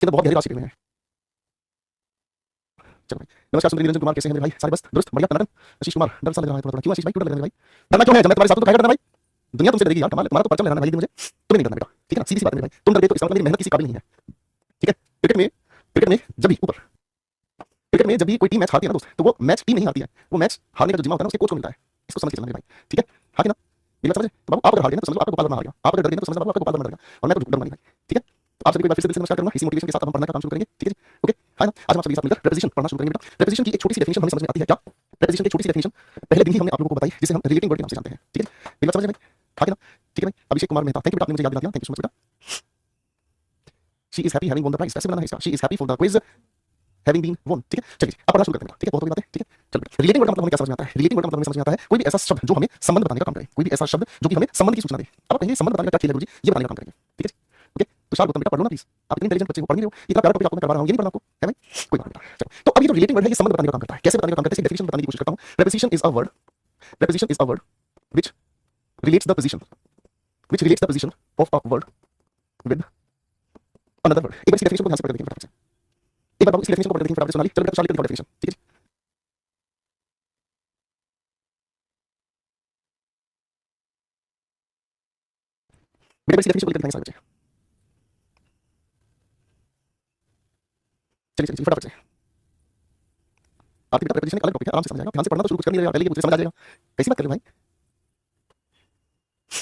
अंदर बहुत गहरे राज छिपे हुए हैं। चलो भाई, नमस्कार सुंदर निरंजन कुमार, कैसे हैं मेरे भाई? सारे बस दुरुस्त बढ़िया टनाटन। आशीष कुमार, डर सा लग रहा है थोड़ा थोड़ा। क्यों आशीष भाई, क्यों डर लग रहा है भाई? डरना क्यों है? जब मैं तुम्हारे साथ हूं तो क्या डरना भाई? दुनिया तुमसे डरेगी यार, कमाल है। तुम्हारा तो परचम लहराना भाई, लेकिन मुझे तुम्हें नहीं डरना बेटा, ठीक है ना? सीधी सी बात है मेरे भाई, तुम डर गए तो इसका मतलब मेरी मेहनत किसी काबिल नहीं है, ठीक है? क्रिकेट में जब भी ऊपर क्रिकेट में जब भी कोई टीम मैच हारती है ना दोस्त, तो वो मैच टीम नहीं हारती है, वो मैच हारने का जो जिम्मा होता है ना उसके कोच को मिलता है। इसको समझ के चलना मेरे भाई, ठीक है? हाँ कि ना? ये बात समझे? तो बाबू आप अगर हार गए ना तो समझ लो आपका गोपाल वर्मा हार गया, आप अगर डर गए ना तो समझ लो आपका गोपाल वर्मा डर गया, और मैं तो डरूंगा नहीं भाई, ठीक है? तो आप सभी को एक बार फिर से दिल से नमस्कार करूंगा। इसी मोटिवेशन के साथ अब हम पढ़ना का काम शुरू करेंगे, ठीक है जी? ओके, हाँ ना? आज हम आप सभी के साथ मिलकर प्रेपोजिशन पढ़ना शुरू करेंगे बेटा। प्रेपोजिशन की एक छोटी सी डेफिनेशन हमें समझ में आती है क्या? प्रेपोजिशन की छोटी सी डेफिनेशन पहले दिन ही हमने आप लोगों को बताई, जिसे हम रिलेटिंग वर्ड के नाम से जानते हैं, ठीक है? मेरी बात समझ में? हाँ कि ना? ठीक है भाई, अभिषेक कुमार मेहता, थैंक यू बेटा, आपने मुझे याद दिला दिया, थैंक यू सो मच बेटा। She is happy having won the prize, कैसे बनाना है इसका? She is happy for the quiz having been won, ठीक है? चलिए अब पढ़ना शुरू करते हैं, ठीक है? बहुत हो गई बातें, ठीक है? चलो, रिलेटिंग वर्ड का मतलब हमें क्या समझ में आता है? रिलेटिंग वर्ड का मतलब हमें समझ में आता है कोई भी ऐसा शब्द जो हमें संबंध बताने का काम करे, कोई भी ऐसा शब्द जो कि हमें संबंध की सूचना दे। अब आप कहेंगे संबंध बताने का क्या खेल है गुरुजी, ये बताने का काम करेंगे, ठीक है जी? ओके, तुषार गौतम बेटा पढ़ लो ना प्लीज, आप इतने इंटेलिजेंट बच्चे हो, पढ़ नहीं रहे हो, इतना प्यारा टॉपिक आपको मैं करवा रहा हूं, ये नहीं पढ़ना आपको है भाई? कोई बात नहीं। चलो, तो अब ये जो रिलेटिंग वर्ड है ये संबंध बताने का काम करता है, कैसे बताने का काम करता है? इसकी डेफिनेशन बताने की कोशिश करता हूं। Preposition is a word which relates the position of a word with another word। एक बार इसकी डेफिनेशन को ध्यान से पढ़ के देखिए फटाफट से। एक बार बाबू इसकी डेफिनेशन को पढ़ के देखिए फटाफट से। सोनाली, चलो बेटा सोनाली को दिखाओ डेफिनेशन, ठीक है? बेटा इसकी डेफिनेशन को लेकर दिखाएंगे सारे बच्चे। चलिए चलिए फटाफट से। आपकी बेटा प्रेपोजिशन एक अलग टॉपिक है, आराम से समझ आएगा, ध्यान से पढ़ना तो शुरू कुछ कर नहीं रहे, पहले ये मुझे समझ आ जाएगा। कैसी बात कर रहे हो भाई?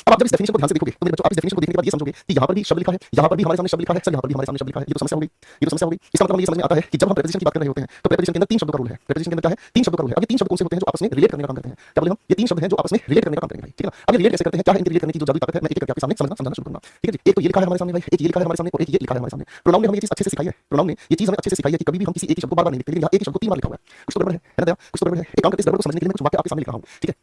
अब आप जब इस डेफिनेशन को ध्यान से देखोगे तो मेरे बच्चों आप इस डेफिनेशन को देखने के बाद ये समझोगे कि यहाँ पर भी शब्द लिखा है, यहाँ पर भी हमारे सामने शब्द लिखा है, सर यहाँ पर भी हमारे सामने शब्द लिखा है। ये तो समस्या हो गई, ये तो समस्या हो गई। इसका मतलब हमें ये समझ में आता है कि जब हम प्रेपोजिशन की बात कर रहे होते हैं तो प्रेपोजिशन के अंदर तीन शब्दों का रूल है। प्रेपोजिशन के अंदर क्या है? तीन शब्दों का रूल है। अब ये तीन शब्द कौन से होते हैं जो आपस में रिलेट करने का काम करते हैं? क्या बोले हम? ये तीन शब्द हैं जो आपस में रिलेट करने का काम करेंगे भाई, ठीक है ना? अब ये रिलेट कैसे करते हैं, क्या है इनके रिलेट करने की जो जादुई ताकत है, मैं एक एक करके आपके सामने समझाना शुरू करूंगा, ठीक है जी? एक तो ये लिखा है हमारे सामने भाई, एक ये लिखा है हमारे सामने और एक ये लिखा है हमारे सामने। प्रोनाउन ने हमें ये चीज अच्छे से सिखाई है, प्रोनाउन ने ये चीज हमें अच्छे से सिखाई है कि कभी भी हम किसी एक ही शब्द को बार-बार नहीं लिखते, लेकिन यहाँ एक ही शब्द को तीन बार लिखा हुआ है। कुछ तो गड़बड़ है ना दया? कुछ तो गड़बड़ है। एक काम करते हैं, इस गड़बड़ को समझने के लिए मैं कुछ वाक्य आपके सामने लिख रहा हूं, ठीक है?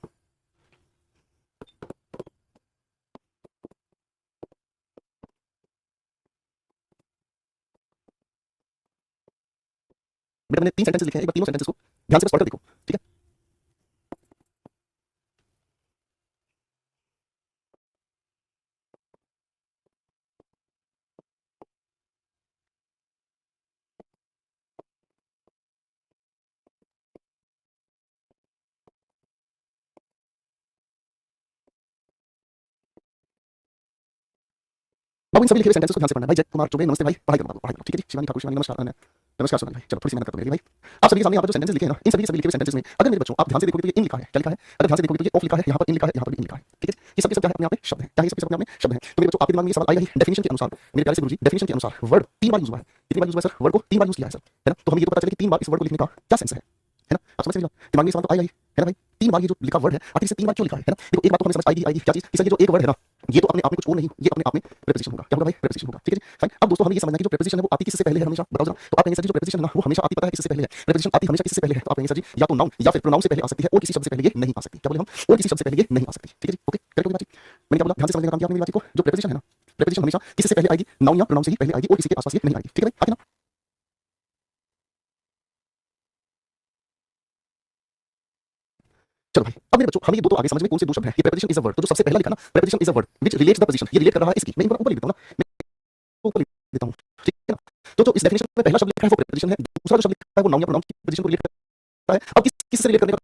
बेटा मैंने तीन सेंटेंसेस लिखे हैं, एक बार तीनों सेंटेंसेस को ध्यान से बस पढ़कर देखो, ठीक है? बाबू इन सभी लिखे हुए सेंटेंसेस को ध्यान से पढ़ना है भाई। जय कुमार चौबे नमस्ते भाई, पढ़ाई करो बाबू, पढ़ाई करो, ठीक है जी? शिवानी ठाकुर, शिवानी नमस्कार, नमस्कार सोनाली भाई। चलो थोड़ी सी मेहनत करो मेरे लिए भाई। आप सभी के सामने यहाँ पर जो सेंटेंसेस लिखे हैं ना, इन सभी के सभी लिखे हुए सेंटेंसेस में अगर मेरे बच्चों आप ध्यान से देखोगे तो ये इन लिखा है, क्या लिखा है? अगर ध्यान से देखोगे तो ये ऑफ लिखा है, यहाँ पर इन लिखा है, यहाँ पर भी इन लिखा है, ठीक है? ये सब के सब क्या है? अपने आप में शब्द है। क्या है? ये सब के सब अपने आप में शब्द है। तो मेरे बच्चों आपके दिमाग में ये सवाल आएगा ही डेफिनेशन के अनुसार, मेरे प्यारे से गुरुजी, डेफिनेशन के अनुसार वर्ड तीन बार यूज हुआ है। कितनी बार यूज हुआ है सर? वर्ड को तीन बार यूज किया है सर, है ना? तो हमें ये तो पता चले कि तीन बार इस वर्ड को लिखने का क्या सेंस है ना? आप समझ रहे हो? दिमाग में ये सवाल तो आएगा ही, है ना भाई? तीन बार ये जो लिखा वर्ड है, आखिर से तीन बार क्यों लिखा है ना? देखो एक बात तो हमें समझ आएगी आएगी, क्या चीज कि सर ये जो एक वर्ड है ना, ये तो अपने आप में कुछ और नहीं, ये अपने आप में प्रेपोजिशन होगा। क्या होगा भाई? प्रेपोजिशन होगा, ठीक है जी? फाइन। अब दोस्तों हमें ये समझना है कि जो प्रेपोजिशन है वो आती किससे पहले है हमेशा? बताओ जरा। तो आप कहेंगे सर जी जो प्रेपोजिशन है ना वो हमेशा आती पता है किससे पहले है? प्रेपोजिशन आती हमेशा किससे पहले है? तो आप कहेंगे सर जी या तो नाउन या फिर प्रोनाउन से पहले आ सकती है और किसी शब्द से पहले ये नहीं आ सकती। क्या बोले हम? और किसी शब्द से पहले ये नहीं आ सकती, ठीक है जी? ओके, करेक्ट होगी बातचीत? मैंने क्या बोला? ध्यान से समझने का काम किया आपने मेरी बातचीत को। जो प्रेपोजिशन है ना, प्रेपोजिशन हमेशा किससे पहले आएगी? नाउन या प्रोनाउन से ही पहले आएगी और किसी के आसपास ये नहीं आएगी, ठीक है भाई? आगे ना? चलो भाई, अब मेरे बच्चों हमें ये दो तो आगे समझ में कौन से दो शब्द हैं? ये प्रेपोजिशन इज अ वर्ड, तो जो सबसे पहला लिखा ना, preposition is a word which relates the position, ये रिलेट कर रहा है इसकी। मैं एक बार ऊपर लिख देता हूं ना, मैं ऊपर लिख देता हूं, ठीक है ना? तो जो इस डेफिनेशन में पहला शब्द लिखा है वो प्रेपोजिशन है, दूसरा जो शब्द लिखा है वो नाउन या प्रोनाउन की पोजीशन को रिलेट करता है। अब किससे रिलेट करने का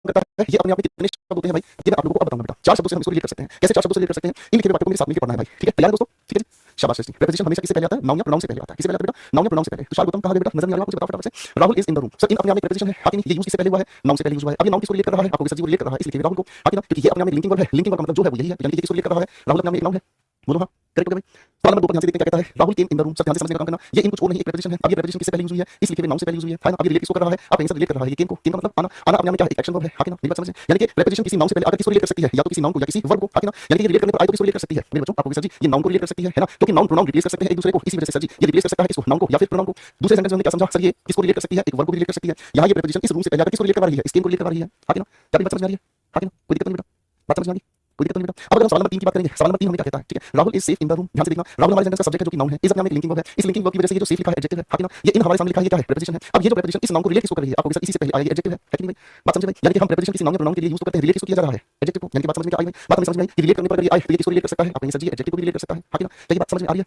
करता है? ये अपने आप में कितने शब्द होते हैं भाई? ये मैं आप लोगों को अब बताऊंगा बेटा। चार शब्दों से हम इसको रिलेट कर सकते हैं। कैसे चार शब्दों से रिलेट कर सकते हैं? इन लिखे हुए बातों को मेरे साथ मिलकर पढ़ना है भाई, ठीक है? तैयार है दोस्तों? ठीक है जी? शाबाश ऋषि। प्रेपोजिशन हमेशा किससे पहले आता है? नाउन या प्रोनाउन से पहले आता है। किससे पहले आता है बेटा? नाउन या प्रोनाउन से पहले। तुषार गौतम कहां गए बेटा? नजर नहीं आ रहा आपको? बताओ फटाफट से। Rahul is in the room. Sir इन अपने आप में प्रेपोजिशन है, हाँ कि नहीं? ये यूज किससे पहले हुआ है? नाउन से पहले यूज हुआ है। अब ये नाउन किसको रिलेट कर रहा है? आपको सर जी वो रिलेट कर रहा है इसलिए राहुल को, हाँ कि ना? क्योंकि ये अपने आप में लिंकिंग वर्ब है। लिंकिंग वर्ब का मतलब जो है वो यही है, यानी कि किसको रिलेट कर रहा है? राहुल अपने आप में एक नाउन है। बोलो हाँ, करेक्ट हो गया भाई? सवाल नंबर 2 पर ध्यान से देखते हैं क्या कहता है? राहुल केम इन द रूम। सब ध्यान से समझने का काम करना। ये इन कुछ और नहीं एक प्रेपोजिशन है। अब ये प्रेपोजिशन किससे पहले यूज हुई है? इस लिखे हुए नाउन से पहले यूज हुई है। अब ये रिलेट किसको कर रहा है? आप कहीं से रिलेट कर रहा है ये केम को। केम का मतलब आना। आना अपने आप में क्या है? एक एक्शन वर्ब है, हाँ कि ना? मेरी बात समझ में? यानी कि प्रेपोजिशन किसी नाउन से पहले आकर किसको रिलेट कर सकती है? या तो किसी नाउन को या किसी वर्ब को, हाँ कि ना? यानी कि ये रिलेट करने पर आए तो किसको रिलेट कर सकती है? मेरे बच्चों आपको सर जी ये नाउन को रिलेट कर सकती है ना? क्योंकि नाउन प्रोनाउन रिप्लेस कर सकते हैं एक दूसरे को, इसी वजह से सर जी ये रिप्लेस कर सकता है किसको? नाउन को या फिर प्रोनाउन को। दूसरे सेंटेंस में हमने क्या समझा? सर ये किसको रिलेट कर सकती है? एक वर्ब को रिलेट कर सकती है। यहाँ ये प्रेपोजिशन इस रूम से पहले आकर किसको रिलेट कर रही है? इस केम को रिलेट कर रही है, हाँ कि ना? क्या बात समझ में आ रही है? हाँ कि ना? कोई दिक्कत नहीं बेटा? बात समझ में आ रही है? कोई दिक्कत नहीं बेटा? अब अगर हम सवाल नंबर 3 की बात करेंगे, सवाल नंबर 3 हमें क्या कहता है? ठीक है, Rahul is safe in the room. ध्यान से देखना, राहुल हमारे सेंटेंस का सब्जेक्ट है जो कि नाउन है, इस अपने आप में एक लिंकिंग वर्ब है। इस लिंकिंग वर्ब की वजह से ये जो सेफ लिखा है एडजेक्टिव है, हाँ कि ना? ये इन हमारे सामने लिखा है ये क्या है? प्रेपोजिशन है। अब ये जो प्रेपोजिशन इस नाउन को रिलेट किसको कर रही है? आपको इसी से पहले आएगी एडजेक्टिव है कि नहीं भाई? बात समझे भाई? यानी कि हम प्रेपोजिशन किसी नाउन या प्रोनाउन के लिए यूज तो करते हैं, रिलेट किसको किया जा रहा है? एडजेक्टिव को। यानी कि बात समझ में क्या आई भाई? बात हमें समझ में आई कि रिलेट करने पर अगर ये आए तो ये किसको रिलेट कर सकता है? आप कहेंगे सर जी एडजेक्टिव को भी रिलेट कर सकता है, हाँ कि ना? क्या ये बात समझ में आ रही है?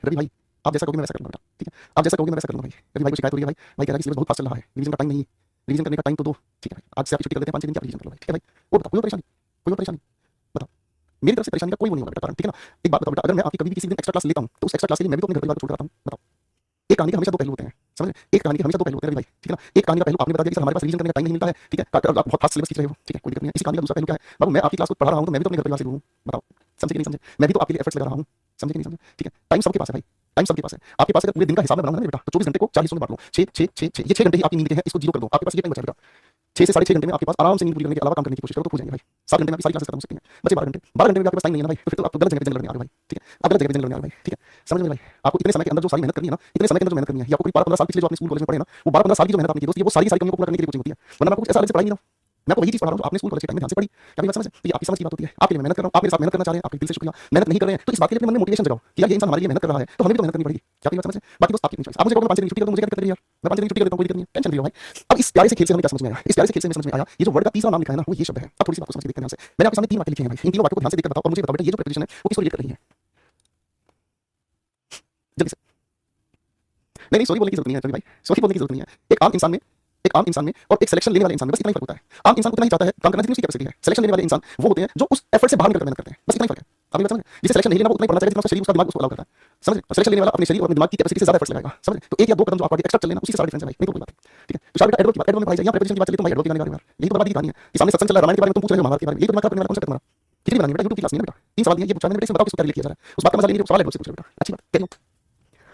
रवि भाई आप जैसा कहोगे मैं वैसा करूंगा बेटा, ठीक है, आप जैसा कहोगे मैं वैसा करूंगा भाई। रवि भाई को शिकायत हो रही है भाई, भाई कह रहा है कि सिलेबस बहुत फास्ट चल रहा है, रिवीजन का टाइम नहीं है, रिवीजन करने का टाइम तो दो, ठीक है भाई, आज से आप छुट्टी कर लेते हैं 5-6 दिन की, आप रिवीजन कर लो भाई, ठीक है भाई। और बताओ कोई और परेशानी, कोई और परेशानी बताओ। मेरी तरफ से परेशानी का कोई वो नहीं होगा बेटा, कारण ठीक है ना। एक बात बताओ बेटा, अगर मैं आपकी कभी भी किसी दिन एक्स्ट्रा क्लास लेता हूं तो उस एक्स्ट्रा क्लास के लिए मैं भी तो अपने घर परिवार को छोड़ कर आता हूं, बताओ। एक कहानी के हमेशा दो पहलू होते हैं, समझ रहे? एक कहानी के हमेशा दो पहलू होते हैं रवि भाई, ठीक है ना। एक कहानी का पहलू आपने बता दिया कि सर हमारे पास रिवीजन करने का टाइम नहीं मिलता है, ठीक है, आप बहुत फास्ट सिलेबस खींच रहे हो, ठीक है, कोई दिक्कत नहीं है। इसी कहानी का दूसरा पहलू क्या है, बाबू मैं आपकी क्लास को पढ़ा रहा हूं तो मैं भी तो अपने घर परिवार से दूर हूं, बताओ समझे कि नहीं समझे? मैं भी तो आपके लिए एफर्ट्स लगा रहा हूं, समझे कि नहीं समझे? ठीक है, टाइम सबके पास है भाई, टाइम सबके पास है। आपके पास अगर पूरे दिन का हिसाब में बनाऊंगा ना बेटा तो 24 घंटे को 4 हिस्सों में बांट लो, 6 6 6 6 ये 6 घंटे ही आपकी नींद के हैं, इसको जीरो कर दो, आपके पास ये टाइम बचा बेटा। 6 से 6.5 घंटे में आपके पास आराम से नींद पूरी करने के अलावा काम करने की कोशिश करो तो हो जाएंगे भाई। 7 घंटे में आपकी सारी क्लासेस खत्म हो सकती हैं, बचे 12 घंटे में आपके पास टाइम नहीं है ना भाई, तो फिर तो आप गलत जगह पे जंग लड़ने आ रहे हो भाई, ठीक है, आप गलत जगह पे जंग लड़ने आ रहे हो भाई, ठीक है, समझ में भाई। आपको इतने समय के अंदर जो सारी मेहनत करनी है ना, इतने समय के अंदर जो मेहनत करनी है, ये आपको 12-15 साल पिछले जो आपने स्कूल कॉलेज में पढ़े ना, वो 12-15 साल की जो मेहनत आपने की दोस्त, ये वो सारी कमियों को पूरा करने के लिए कोचिंग होती है, वरना आपको कुछ ऐसा अलग से पढ़ाई नहीं ना। मैं आपको वही चीज पढ़ा रहा हूं जो आपने स्कूल कॉलेज के टाइम में ध्यान से पढ़ी, क्या मेरी बात समझ है? तो ये आपकी समझ की बात होती है, आपके लिए मेहनत कर रहा हूं, आप मेरे साथ मेहनत करना चाह रहे हैं, आपके दिल से शुक्रिया। मेहनत नहीं कर रहे हैं तो इस बात के लिए अपने मन में मोटिवेशन जगाओ कि यार ये इंसान हमारे लिए मेहनत कर रहा है तो हमें भी तो मेहनत करनी पड़ेगी, क्या मेरी बात समझ है? बाकी दोस्त आपकी चॉइस, आप मुझे कहोगे 5 दिन की छुट्टी कर दो, मुझे क्या दिक्कत है यार, मैं 5 दिन की छुट्टी कर देता हूं, कोई दिक्कत नहीं है, टेंशन फ्री रहो भाई। अब इस प्यारे से खेल से हमें क्या समझ में आया, इस प्यारे से खेल से हमें समझ में आया ये जो वर्ड का तीसरा नाम लिखा है ना वो ये शब्द है। अब थोड़ी सी बात को समझ के देखते हैं ध्यान से, मैंने आपके सामने 3 वाक्य लिखे हैं भाई, इन तीनों वाक्यों को ध्यान से देखकर बताओ और मुझे बताओ बेटा ये जो प्रीपोजिशन है वो किसको रिलेट कर रही है, जल्दी से। नहीं नहीं सॉरी बोलने की जरूरत नहीं है रवि भाई, सॉरी बोलने की जरूरत नहीं है। एक आम इंसान में और एक सिलेक्शन लेने वाले इंसान में बस इतना ही फर्क होता है। आम इंसान उतना ही चाहता है काम करना जितनी उसकी कैपेसिटी है, सिलेक्शन लेने वाले इंसान वो होते हैं जो उस एफर्ट से बाहर निकल कर मेहनत करते हैं, बस इतना ही फर्क है। आप ये बात समझ रहे हैं? जिसे सिलेक्शन नहीं लेना वो उतना ही पढ़ना चाहिए जितना उसका शरीर उसका दिमाग उसको अलाउ करता है, समझ रहे? सिलेक्शन लेने वाला अपने शरीर और अपने दिमाग की कैपेसिटी से ज्यादा एफर्ट्स लगाएगा, समझ रहे? तो एक या दो कदम जो आप आगे एक्स्ट्रा चल लेना उसी से सारा डिफरेंस है भाई, नहीं तो कोई बात नहीं, ठीक है। तो शायद एडवर्ब की बात, एडवर्ब में भाई यहाँ प्रीपोजिशन की बात चली तो मैं एडवर्ब की गाने गा रहा हूं, यही तो बर्बादी की कहानी है कि सामने सत्संग चल रहा है रामायण के बारे में, तुम पूछ रहे हो महाभारत के बारे में, यही तो दिमाग खराब करने वाला कॉन्सेप्ट है तुम्हारा। कितनी बनानी बेटा, यूट्यूब की क्लास नहीं है बेटा, 3 सवाल दिए, ये पूछा मैंने बेटा, इसमें बताओ किसको क्या रिलेट किया जा रहा है, उस बात का मजा लेने सवाल एडवर्ब से पूछ रहे हो बेटा, अच्छी बात career.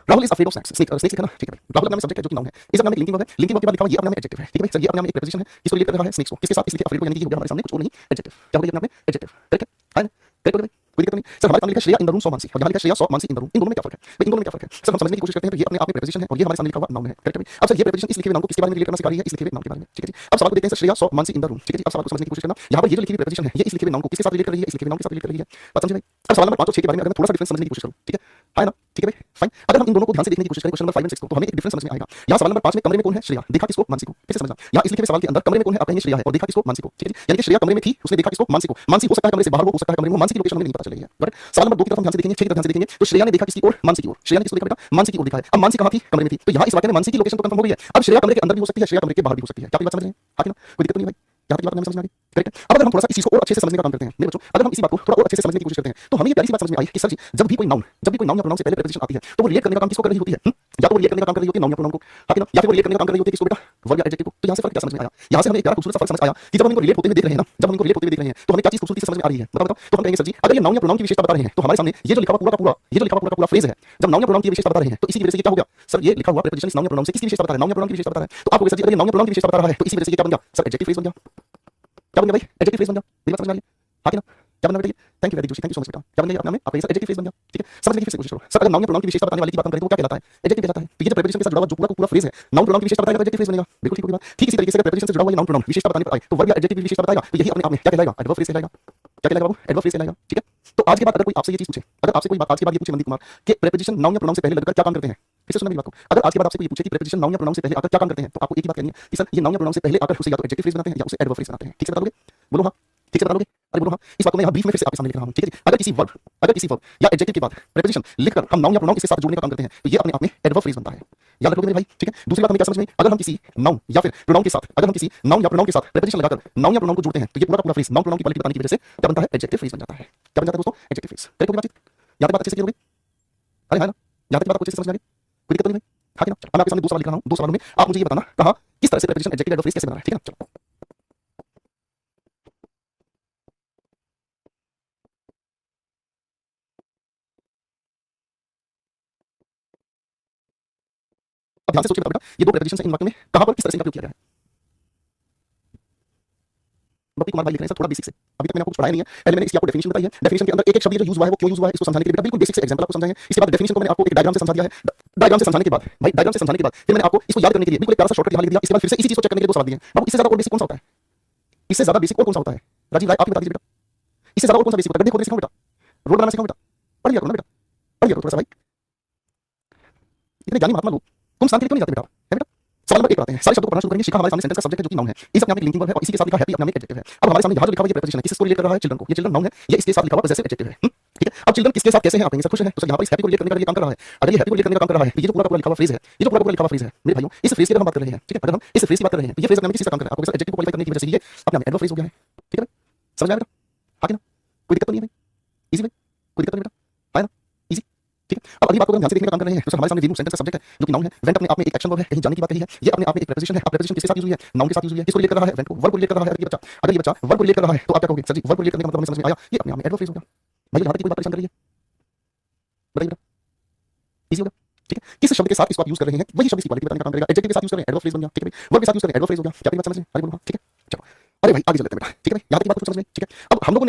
Rahul is afraid of snakes, snake लिखा ना, ठीक है भाई। राहुल अपने सब्जेक्ट है जो कि नाउन है, इस अपने लिंकिंग वर्ब है, लिंकिंग वर्ब के बाद लिखा हुआ ये अपने एडजेक्टिव है, ठीक है भाई। सर ये अपने एक प्रीपोजिशन है जिसको रिलेट कर रहा है स्नेक्स को, किसके साथ, इसलिए अफ्रेड को, यानी कि ये हो गया हमारे सामने कुछ और नहीं एडजेक्टिव, क्या हो गया अपने एडजेक्टिव, करेक्ट है ना, करेक्ट हो गया भाई, कोई दिक्कत नहीं। सर हमारे सामने लिखा Shreya in the room saw Mansi और यहाँ लिखा Shreya saw Mansi in the room, इन दोनों में क्या फर्क है भाई, इन दोनों में क्या फर्क है? सर हम समझने की कोशिश करते हैं तो ये अपने आप में प्रीपोजिशन है और ये हमारे सामने लिखा हुआ नाउन है, करेक्ट है भाई। अब सर ये प्रीपोजिशन इस लिखे हुए नाउन को किसके बारे में रिलेट करना सिखा रही है, इस लिखे हुए नाउन के बारे में, ठीक है जी। अब सवाल को देखते हैं, sir Shreya saw Mansi in the room, ठीक है जी। अब सवाल को समझने की कोशिश करना, यहाँ पर ये जो लिखी हुई प्रीपोजिशन है ये इस लिखे हुए नाउन को किसके साथ रिलेट कर रही है, इस लिखे हुए नाउन के साथ रिलेट कर रही है, बात समझे भाई। अब सवाल नंबर 5 और 6 के बारे में अगर मैं थोड़ा सा डिफरेंस समझने की कोशिश करूं, ठीक है ना, ठीक है भाई फाइन। अगर हम इन दोनों को ध्यान से देखने की कोशिश करें क्वेश्चन नंबर 5 और 6 को तो हमें एक डिफरेंस समझ में आएगा। यहाँ सवाल नंबर 5 में कमरे में कौन है, श्रेया, देखा किसको, मानसी को, फिर से समझना। यहाँ इस लिखे हुए सवाल के अंदर कमरे में कौन है, आप कहेंगे श्रेया है और देखा किसको, मानसी को, ठीक है जी। यानी कि श्रेया कमरे में थी, उसने देखा किसको, मानसी को, मानसी हो सकता है कमरे से बाहर हो सकता है कमरे में, मानसी की लोकेशन हमें नहीं पता चलेगी, राइट। सवाल नंबर 2 की तरफ हम ध्यान से देखेंगे, 6 की तरफ ध्यान से देखेंगे तो श्रेया ने देखा किसकी ओर, मानसी की ओर, श्रेया ने किसको देखा बेटा, मानसी की ओर देखा है। अब मानसी कहां थी, कमरे में थी, तो यहाँ इस वाक्य में मानसी की लोकेशन तो कंफर्म हो गई है। अब श्रेया कमरे के अंदर भी हो सकती है, श्रेया कमरे के बाहर भी हो सकती है, क्या आप बात समझ रहे हैं, हाँ कि ना, कोई दिक्कत नहीं भाई, यहाँ तक बात हमें समझ में आ गई, करेक्ट है। अब अगर हम थोड़ा सा इस चीज को और अच्छे से समझने का काम करते हैं मेरे बच्चों, अगर हम इसी बात को थोड़ा और अच्छे से समझने की कोशिश करते हैं तो हमें ये प्यारी सी बात समझ में आई कि सर जी जब भी कोई नाउन या प्रोनाउन से पहले प्रीपोजिशन आती है तो वो रिलेट करने का काम किसको कर रही होती है, या तो वो रिलेट करने का काम कर रही होती है नाउन या प्रोनाउन को, हाँ कि ना, या फिर वो रिलेट करने का काम कर रही होती है किसको बेटा, वर्ब या एडजेक्टिव को। तो यहाँ से फर्क क्या समझ में आया, यहाँ से हमें एक प्यारा खूबसूरत सा फर्क समझ आया कि जब हम इनको रिलेट होते हुए देख रहे हैं ना, जब हम इनको रिलेट होते हुए देख रहे हैं तो हमें क्या चीज खूबसूरती से समझ में आ रही है, बताओ बताओ। तो हम कहेंगे सर जी अगर ये नाउन या प्रोनाउन की विशेषता बता रहे हैं तो हमारे सामने ये जो लिखा हुआ पूरा का पूरा, ये जो लिखा हुआ पूरा का पूरा फ्रेज है जब नाउन या प्रोनाउन की विशेषता बता रहे हैं तो इसी वजह से ये क्या हो गया, सर ये लिखा हुआ प्रीपोजिशन इस नाउन या प्रोनाउन से किसकी विशेषता बता रहा है, नाउन या प्रोनाउन की विशेषता बता रहा है। तो आप कहोगे सर जी अगर ये नाउन या प्रोनाउन की विशेषता बता रहा है तो इसी वजह से ये क्या बन गया, सर एडजेक्टिव फ्रेज बन गया, क्या बन गया भाई, एडजेक्टिव फ्रेज बन गया, मेरी बात समझ में आ रही है, हाँ कि ना, क्या बन गया, thank you very Joshi, thank you so much बेटा, क्या बन गया अपने में, आपका एडजेक्टिव फ्रेज बन गया, ठीक है। समझने की फिर से कोशिश करो, सर अगर नाउन या प्रोनाउन की विशेषता बताने वाली की बात हम करें तो वो क्या कहलाता है, एडजेक्टिव कहलाता है। तो ये जो प्रीपोजिशन के साथ जुड़ा हुआ जो पूरा का पूरा फ्रेज है नाउन प्रोनाउन की विशेषता बताएगा तो एडजेक्टिव फ्रेज बनेगा, बिल्कुल ठीक होगी बात। ठीक इसी तरीके से अगर प्रीपोजिशन से जुड़ा हुआ ये नाउन प्रोनाउन विशेषता बताने पर आए तो वर्ब या एडजेक्टिव की विशेषता बताएगा तो यही अपने आप में क्या कहलाएगा, एडवर्ब फ्रेज कहलाएगा, क्या कहलाएगा बाबू, एडवर्ब फ्रेज कहलाएगा, ठीक है। तो आज के बाद अगर कोई आपसे ये चीज पूछे, अगर आपसे कोई बात आज के बाद ये पूछे मनदीप कुमार कि प्रीपोजिशन नाउन या प्रोनाउन से पहले लगकर क्या काम करते हैं, फिर से सुनना मेरी बात को, अगर आज के बाद आपसे कोई पूछे कि प्रीपोजिशन नाउन या प्रोनाउन से पहले आकर क्या काम करते हैं तो आपको एक ही बात कहनी है कि सर ये नाउन या प्रोनाउन से पहले आकर उसे या तो एडजेक्टिव फ्रेज बनाते हैं या उसे एडवर्ब फ्रेज बनाते हैं, ठीक से बता दोगे, बोलो हाँ, ठीक से बता दोगे, अरे बोलो हाँ। इस बात को मैं यहाँ बीच में फिर से आपके सामने लिख रहा हूँ, ठीक है जी। अगर किसी वर्ब या एडजेक्टिव के बाद प्रीपोजिशन लिखकर हम नाउन या प्रोनाउन के साथ जोड़ने का काम करते हैं तो ये अपने आप में एडवर्ब फ्रेज बनता है, याद रखोगे मेरे भाई, ठीक है। दूसरी बात हमें क्या समझ में, अगर हम किसी नाउन या फिर प्रोनाउन के साथ, अगर हम किसी नाउन या प्रोनाउन के साथ प्रीपोजिशन लगाकर नाउन या प्रोनाउन को जोड़ते हैं तो ये पूरा का पूरा फ्रेज नाउन प्रोनाउन की क्वालिटी बताने की वजह से क्या बनता है, एडजेक्टिव फ्रेज बन जाता है, क्या बन जाता है दोस्तों, एडजेक्टिव फ्रेज, करेक्ट होगी बातचीत, यहाँ तक बात अच्छे से क्लियर होगी, अरे हाँ ना, यहाँ तक बात आपको अच्छे से समझ में आ गई, कोई दिक्कत नहीं भाई, हाँ कि ना। अब मैं आपके सामने 2 सवाल लिख रहा हूँ, 2 सवालों में आप मुझे ये बताना कहाँ किस तरह से प्रीपोजिशन एडजेक्टिव एडवर्ब फ्रेज कैसे बना है, ठीक है ना, चलो। अब ध्यान से सोचिए बेटा, ये 2 प्रीपोजिशन इन वाक्यों में कहाँ पर किस तरह से प्रयोग किया गया है। बप्पी कुमार भाई लिख रहे हैं सर थोड़ा बेसिक से, अभी तक मैंने आपको कुछ पढ़ाया नहीं है, पहले मैंने इसकी आपको डेफिनेशन बताई है, डेफिनेशन के अंदर एक एक शब्द जो यूज हुआ है वो क्यों यूज हुआ है इसको समझाने के लिए बेटा बिल्कुल बेसिक से एग्जांपल आपको समझाएंगे। इसके बाद डेफिनेशन को मैंने आपको एक डायग्राम से समझा दिया है, डायग्राम से समझाने के बाद भाई डायग्राम से समझाने के बाद फिर मैंने आपको इसको याद करने के लिए बिल्कुल एक प्यारा सा शॉर्टकट यहाँ लिख दिया। इसके बाद फिर से इसी चीज को चेक करने के लिए 2 सवाल दिए हैं। बाबू इससे ज्यादा और बेसिक कौन सा होता है, इससे ज्यादा बेसिक और कौन सा होता है, राजीव राय आप ही बता दीजिए बेटा, इससे ज्यादा और कौन सा बेसिक होता है, देखो सिखाओ बेटा, रोड बनाना सिखाओ बेटा, पढ़ लिया करो ना बेटा, पढ़ लिया करो थोड़ा सा भाई, इतने ज्ञानी महात्मा लोग तुम शांति क्यों नहीं जाते बेटा, है बेटा। सवाल नंबर 1 पर आते हैं, सारे शब्दों को पढ़ना शुरू करेंगे। शिखा हमारे सामने सेंटेंस का सब्जेक्ट है जो कि नाउन है, इस अपने आप एक लिंकिंग वर्ब है और इसी के साथ लिखा हैप्पी अपने आप में एक एडजेक्टिव है। अब हमारे सामने यहाँ जो लिखा हुआ ये प्रीपोजिशन है किसको रिलेट कर रहा है, चिल्ड्रन को, ये चिल्ड्रन नाउन है, ये इसके साथ लिखा हुआ पॉसेसिव एडजेक्टिव है। ठीक है। अब चिल्ड्रन किसके साथ कैसे हैं आप कहेंगे सर खुश हैं, तो सर यहाँ पर इस हैप्पी को रिलेट करने का ये काम कर रहा है। अगर ये हैप्पी को रिलेट करने का काम कर रहा है, ये जो पूरा पूरा लिखा हुआ फ्रेज है, ये जो पूरा पूरा लिखा हुआ फ्रेज है मेरे भाइयों, इस फ्रेज की अगर हम बात कर रहे हैं, ठीक है, अगर हम इस फ्रेज की बात कर रहे हैं तो ये फ्रेज अपने किसी से काम कर रहा है, आपको सर एडजेक्टिव को क्वालिफाई करने की वजह से ये अपने आप एडवर्ब फ्रेज हो गया है। ठीक है भाई, समझ में आया बेटा? हाँ कि ना? कोई दिक्कत तो नहीं है भाई? इजी भाई, कोई दिक्कत नहीं बेटा? आया ना? इजी। ठीक है। अब अगली बात को ध्यान से देखने का काम कर रहे हैं तो सर हमारे सामने सेंटेंस का सब्जेक्ट है जो कि नाउन है, वेंट अपने आप में एक एक्शन वर्ब है, कहीं जाने की बात कही है, ये अपने आप में एक प्रीपोजिशन है। अब प्रीपोजिशन किसके साथ यूज हुई है? नाउन के साथ यूज हुई है। किसको रिलेट कर रहा है? वेंट को, वर्ब को रिलेट कर रहा है। अगर ये बच्चा वर्ब को रिलेट कर रहा है तो आप क्या कहोगे? सर जी वर्ब को रिलेट करने का मतलब हमें समझ में आया, ये अपने आप में एडवर्ब फ्रेज हो गया। भाई यहाँ तक कोई बात परेशान कर रही है? बताइए बेटा, इजी होगा। ठीक है। किस शब्द के साथ इसको आप यूज कर रहे हैं वही शब्द इसकी क्वालिटी बताने का काम करेगा। एडजेक्टिव के साथ यूज करें एडवर्ब फ्रेज बन गया। ठीक है भाई, वर्ब के साथ यूज करें एडवर्ब फ्रेज हो गया। क्या बात समझ में? आगे बोलो। ठीक है, चलो। अरे भाई आगे चलते हैं बेटा। ठीक है भाई, यहाँ तक बात को समझ में? ठीक है। अब हम लोगों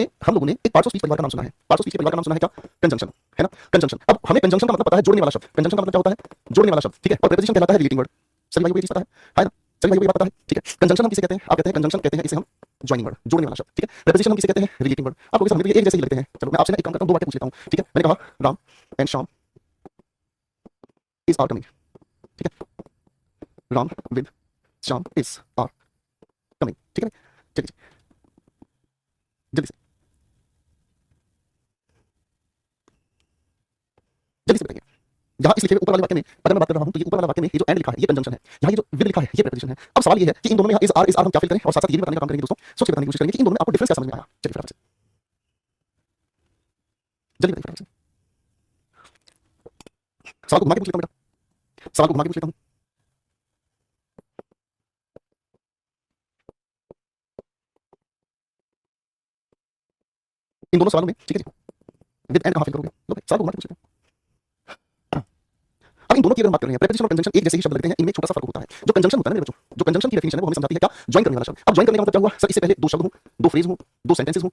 ने एक पार्ट्स ऑफ स्पीच परिवार का नाम सुना है। पार्ट्स ऑफ स्पीच परिवार का नाम सुना है क्या? कंजंक्शन, है ना? कंजंक्शन। अब हमें कंजंक्शन का मतलब पता है, जोड़ने वाला शब्द। कंजंक्शन का मतलब क्या होता है? जोड़ने वाला शब्द। ठीक है। और प्रीपोजिशन कहलाता है रिलेटिंग वर्ड। सभी भाइयों को ये चीज पता है ना? सभी भाइयों को ये बात पता है। ठीक है। कंजंक्शन हम किसे कहते हैं? आप कहते हैं कंजंक्शन कहते हैं इसे हम ज्वाइनिंग वर्ड, जोड़ने वाला शब्द। ठीक है। प्रीपोजिशन हम किसे कहते हैं? Relating word. आपको हमें एक जैसे ही लगते हैं। चलो मैं आपसे ना एक काम करता हूं, दो बातें पूछ लेता हूं। ठीक है। मैंने कहा Ram and Shyam is are coming. ठीक है। Ram with Shyam is are coming. ठीक है। चलिए जल्दी से जल्दी से बताइए। यहाँ इस लिखे हुए ऊपर वाले वाक्य में अगर मैं बात कर रहा हूं तो ये ऊपर वाला वाक्य में ये जो एंड लिखा है ये कंजंक्शन है, यहाँ ये जो विद लिखा है ये प्रीपोजिशन है। अब सवाल ये है कि इन दोनों में यहाँ इज आर हम क्या फील करें, और साथ साथ ये भी बताने का काम करेंगे दोस्तों, सोच के बताने की कोशिश करेंगे कि इन दोनों में आपको डिफरेंस क्या समझ में आया। चलिए फटाफट से जल्दी बताइए, फटाफट से सवाल को घुमा के पूछ लेता हूं बेटा, सवाल को घुमा के पूछ लेता हूं। इन दोनों सवालों में ठीक है जी, विद एंड कहां फील करोगे? लो भाई सवाल को घुमा के पूछ लेते हैं। अब इन दोनों की अगर बात कर रहे हैं, प्रीपोजिशन और कंजंक्शन एक जैसे ही शब्द लगते हैं, इनमें छोटा सा फर्क होता है। जो कंजंक्शन होता है ना मेरे बच्चों, जो कंजंक्शन की डेफिनेशन है वो हमें समझाती है क्या? ज्वाइन करने वाला शब्द। अब ज्वाइन करने का मतलब क्या हुआ सर? इससे पहले दो शब्द हो, दो फ्रेज हो, दो सेंटेंसेस हो,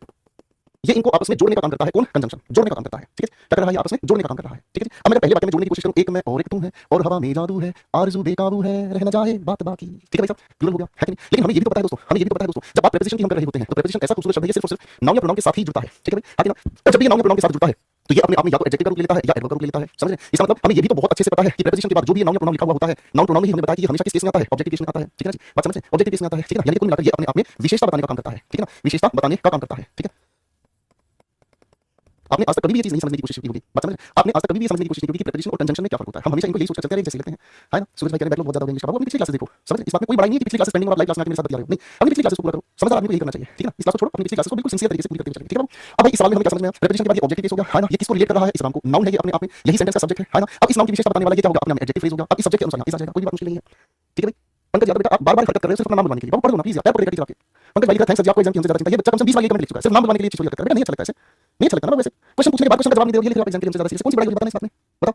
ये इनको आपस में जोड़ने का काम करता है। कौन? कंजंक्शन जोड़ने का काम करता है। ठीक है। क्या कर रहा है? आपस में जोड़ने का काम कर रहा है। ठीक है। अब मैं पहले वाक्य में जोड़ने की कोशिश करूं, एक मैं और एक तुम है, और हवा में जादू है, आरज़ू बेकाबू है, रह न जाए बात बाकी। ठीक है भाई साहब, प्लूरल हो गया है कि नहीं? लेकिन हमें ये भी तो पता है दोस्तों, हमें ये भी तो पता है दोस्तों, जब आप प्रीपोजिशन की हम कर रहे होते हैं तो प्रीपोजिशन ऐसा खूबसूरत शब्द है ये सिर्फ और सिर्फ नाउन या प्रोनाउन के साथ ही जुड़ता है। ठीक है भाई, है कि ना? और जब ये नाउन या प्रोनाउन के साथ जुड़ता है तो ये अपने आप में या तो एडजेक्टिव का रूप ले लेता है या एडवर्ब का रूप ले लेता है। समझ रहे हैं? इसका मतलब हमें ये भी तो बहुत अच्छे से पता है कि प्रीपोजिशन के बाद जो भी नाउन या प्रोनाउन लिखा हुआ होता है, नाउन प्रोनाउन ही हमने बताया कि ये हमेशा किस केस में आता है? ऑब्जेक्टिव केस में आता है। ठीक है ना जी? बात समझ रहे हैं? ऑब्जेक्टिव केस में आता है। ठीक है ना? यानी कुल मिलाकर ये अपने आप में विशेषता बताने का काम करता है। ठीक है ना? विशेषता बताने का काम करता है। ठीक है। आपने आज तक कभी भी ये चीज नहीं समझने की कोशिश की होगी। बात समझ रहे हैं? आपने आज तक कभी भी ये समझने की कोशिश नहीं की कि प्रीपोजिशन और कंजंक्शन में क्या फर्क होता है। हम हमेशा इनको यही सोच कर चलते हैं, जैसे लेते हैं, है ना? सूरज भाई कह रहे हैं बैकलॉग बहुत ज्यादा हो गया इंग्लिश का। बाबू अपनी पिछली क्लासेस देखो, समझ रहे हैं? इस बात में कोई बड़ाई नहीं है कि पिछली क्लासेस पेंडिंग और लाइव क्लास में आके मेरे साथ बतिया रहे हो। नहीं, अपनी पिछली क्लासेस को पूरा करो। समझदार आदमी को यही करना चाहिए। ठीक है ना? इस क्लास को छोड़ो, अपनी पिछली क्लासेस को बिल्कुल सिंसियर तरीके से पूरी करके चलेंगे। ठीक है बाबू? अब भाई इस सवाल में हमें क्या समझ में आया? प्रीपोजिशन के बाद ये ऑब्जेक्टिव केस हो गया, है ना? ये किसको रिलेट कर रहा है? इस नाउन को। नाउन है ये अपने आप में, यही सेंटेंस का सब्जेक्ट है ना? अब इस नाउन की विशेषता बताने वाला ये क्या होगा? अपने आप में एडजेक्टिव फ्रेज हो गया। अब इस सब्जेक्ट के अनुसार इस आ जाएगा, कोई भी बात मुश्किल नहीं है। ठीक है भाई? पंकज यादव बेटा आप बार-बार हरकत कर रहे हो सिर्फ अपना नाम बुलवाने के लिए। बाबू पढ़ लो ना प्लीज यार, टैब पकड़ेगा टीचर आपके। पंकज भाई का थैंक्स सर जी, आपको एग्जाम की हमसे ज्यादा चिंता है। ये बच्चा कम से कम 20 बार ये कमेंट लिख चुका है, सिर्फ नाम बुलवाने के लिए चीज हरकत कर रहा है। बेटा नहीं अच्छा लगता है ऐसे, नहीं अच्छा लगता ना वैसे। क्वेश्चन पूछने के बाद क्वेश्चन का जवाब नहीं दोगे, ये लिख रहा है एग्जाम के लिए हमसे ज्यादा सीरियस। कौन सी बड़ाई वाली बात है इस बात में? बताओ।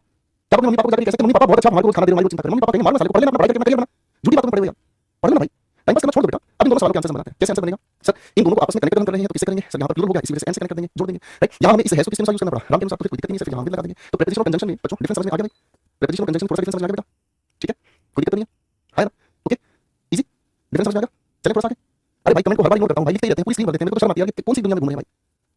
क्या अपने मम्मी पापा को जाकर कह सकते हैं मम्मी पापा बहुत अच्छा हमारे को खाना दे रहे हो, हमारी चिंता कर रहे हो। मम्मी पापा कहेंगे मारो साले को, पढ़ लेना अपना पढ़ाई करके अपना करियर बना। झूठी बातों में पड़े हो यार, पढ़ लो ना भाई, टाइम पास करना छोड़ दो बेटा। अब इन दोनों सवालों के आंसर बनाते हैं। कैसे आंसर बनेगा? सर इन दोनों को आपस में कनेक्ट कर रहे हैं तो किससे करेंगे? सर यहाँ पर प्लूरल हो गया, इसी वजह से एन से कनेक्ट कर देंगे, जोड़ देंगे। राइट? यहाँ हमें इस हैज को किसके अनुसार यूज करना पड़ा? राम के अनुसार, तो फिर कोई दिक्कत नहीं है, सिर्फ यहाँ भी लगा देंगे। तो प्रीपोजिशन और कंजंक्शन में बच्चों डिफरेंस समझ में आ गया भाई? प्रीपोजिशन और कंजंक्शन थोड़ा सा डिफरेंस समझ में आ गया बेटा? ठीक है, कोई दिक्कत नहीं है ना? ओके, इजी डिफरेंस समझ में आ गया? चलिए थोड़ा सा आगे। अरे भाई कमेंट को हर बार इग्नोर करता हूं भाई, लिखते ही रहते हैं, पूरी स्क्रीन भर देते हैं। मेरे को शर्म आती है कि कौन सी दुनिया में घूम रहे हैं भाई।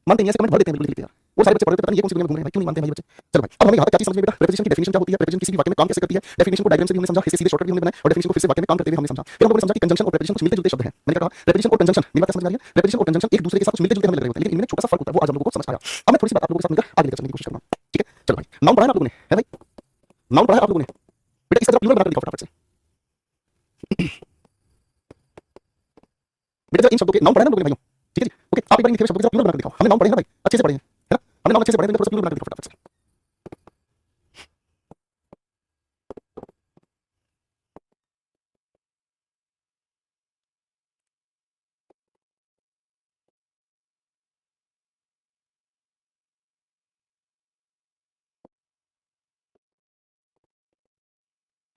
मानते हैं ऐसे कमेंट भर देते हैं बिल्कुल लिखते हैं यार। वो सारे बच्चे पढ़ रहे थे, पता नहीं ये कौन सी दुनिया में घूम रहे हैं भाई, क्यों नहीं मानते हैं भाई बच्चे। चलो भाई, अब हमें यहाँ तक क्या चीज समझ में बेटा? प्रीपोजिशन की डेफिनेशन क्या होती है, प्रीपोजिशन किसी भी वाक्य में काम कैसे करती है, डेफिनेशन को डायग्राम से भी हमने समझा, इससे सीधे शॉर्टकट भी हमने बनाया, और डेफिनेशन को फिर से वाक्य में काम करते हुए हमने समझा। फिर हम लोगों ने समझा कि कंजंक्शन और प्रीपोजिशन कुछ मिलते जुलते शब्द हैं। मैंने कहा प्रीपोजिशन और कंजंक्शन, मेरी बात समझ में आ रही है? प्रीपोजिशन और कंजंक्शन एक दूसरे के साथ कुछ मिलते जुलते हमें लग रहे होते हैं, लेकिन इनमें छोटा सा फर्क होता है, वो आज हम लोगों को समझ आया। अब मैं थोड़ी सी बात आप लोगों के साथ मिलकर आगे लेकर चलने की कोशिश करूंगा। ठीक है, चलो भाई, नाउन पढ़ा है आप लोगों ने, है भाई? नाउन पढ़ा है आप लोगों ने बेटा? इसका जरा प्लूरल बनाकर दिखाओ फटाफट से बेटा। जरा इन शब्दों के नाउन पढ़ा है ना लोगों ने भाइयों? ठीक है जी, ओके। आप एक बार इन लिखे हुए शब्दों के जरा प्लूरल बनाकर दिखाओ। हमने नाउन पढ़े हैं ना भाई, अच्छे से पढ़े हैं, है ना? हमने नाउन अच्छे से पढ़े हैं, थोड़ा सा प्लूरल बनाकर दिखाओ फटाफट से।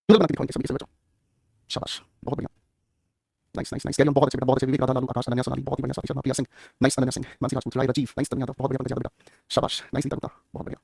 प्लूरल बनाकर दिखाओ इनके सभी के सभी बच्चों। शाबाश, बहुत बढ़िया, नाइस नाइस नाइस। कैरियन बहुत अच्छे बेटा, बहुत अच्छे। विवेक, राधा, लालू, आकाश, अनन्या, सोनाली, बहुत ही बढ़िया। साथी शर्मा, प्रिया सिंह, नाइस। अनन्या सिंह, मानसी राजपूत, राय, राजीव, नाइस। तन्मय यादव, बहुत बढ़िया। पंकज यादव बेटा, शाबाश, नाइस। नीता गुप्ता, बहुत बढ़िया।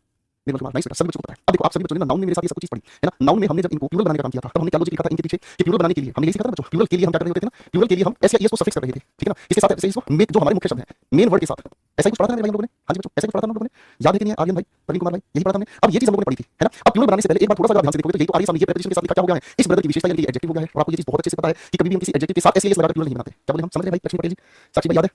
निर्मल कुमार, नाइस बेटा, सभी बच्चों को पता है। अब देखो आप सभी बच्चों ने ना नाउन में मेरे साथ ये सब कुछ पढ़ी है ना? नाउन में हमने जब इनको प्लूरल बनाने का काम किया था, तब हमने क्या लॉजिक लिखा था इनके पीछे कि प्लूरल बनाने के लिए हमने यही सीखा था बच्चों। प्लूरल के लिए हम क्या कर रहे होते थे ना? प्लूरल के लिए हम एस या ईएस को सफिक्स कर रहे थे। ठीक है ना? इसके साथ एस को जो हमारे मुख्य शब्द हैं, मेन वर्ड के साथ, ऐसा ही कुछ पढ़ा था मेरे भाई लोगों ने? हाँ जी बच्चों, ऐसा कुछ पढ़ा था हम लोगों ने? याद है कि नहीं? आर्यन भाई, प्रवीण कुमार भाई, यही पढ़ा था हमने। अब ये चीज हम लोगों ने पढ़ी थी, है ना? अब प्लूरल बनाने से पहले एक बार थोड़ा सा ध्यान से देखोगे तो यही तो आ रही है सामने, ये प्रीपोजिशन के साथ लिखा क्या हो गया है? इस ब्रदर की विशेषता यानी एडजेक्टिव हो गया है। और आपको ये चीज बहुत अच्छे से पता है कि कभी भी हम किसी एडजेक्टिव के साथ एस लगाकर प्लूरल नहीं बनाते। क्या बोले हम? समझ रहे भाई? लक्ष्मी पटेल जी, साक्षी भाई, याद है?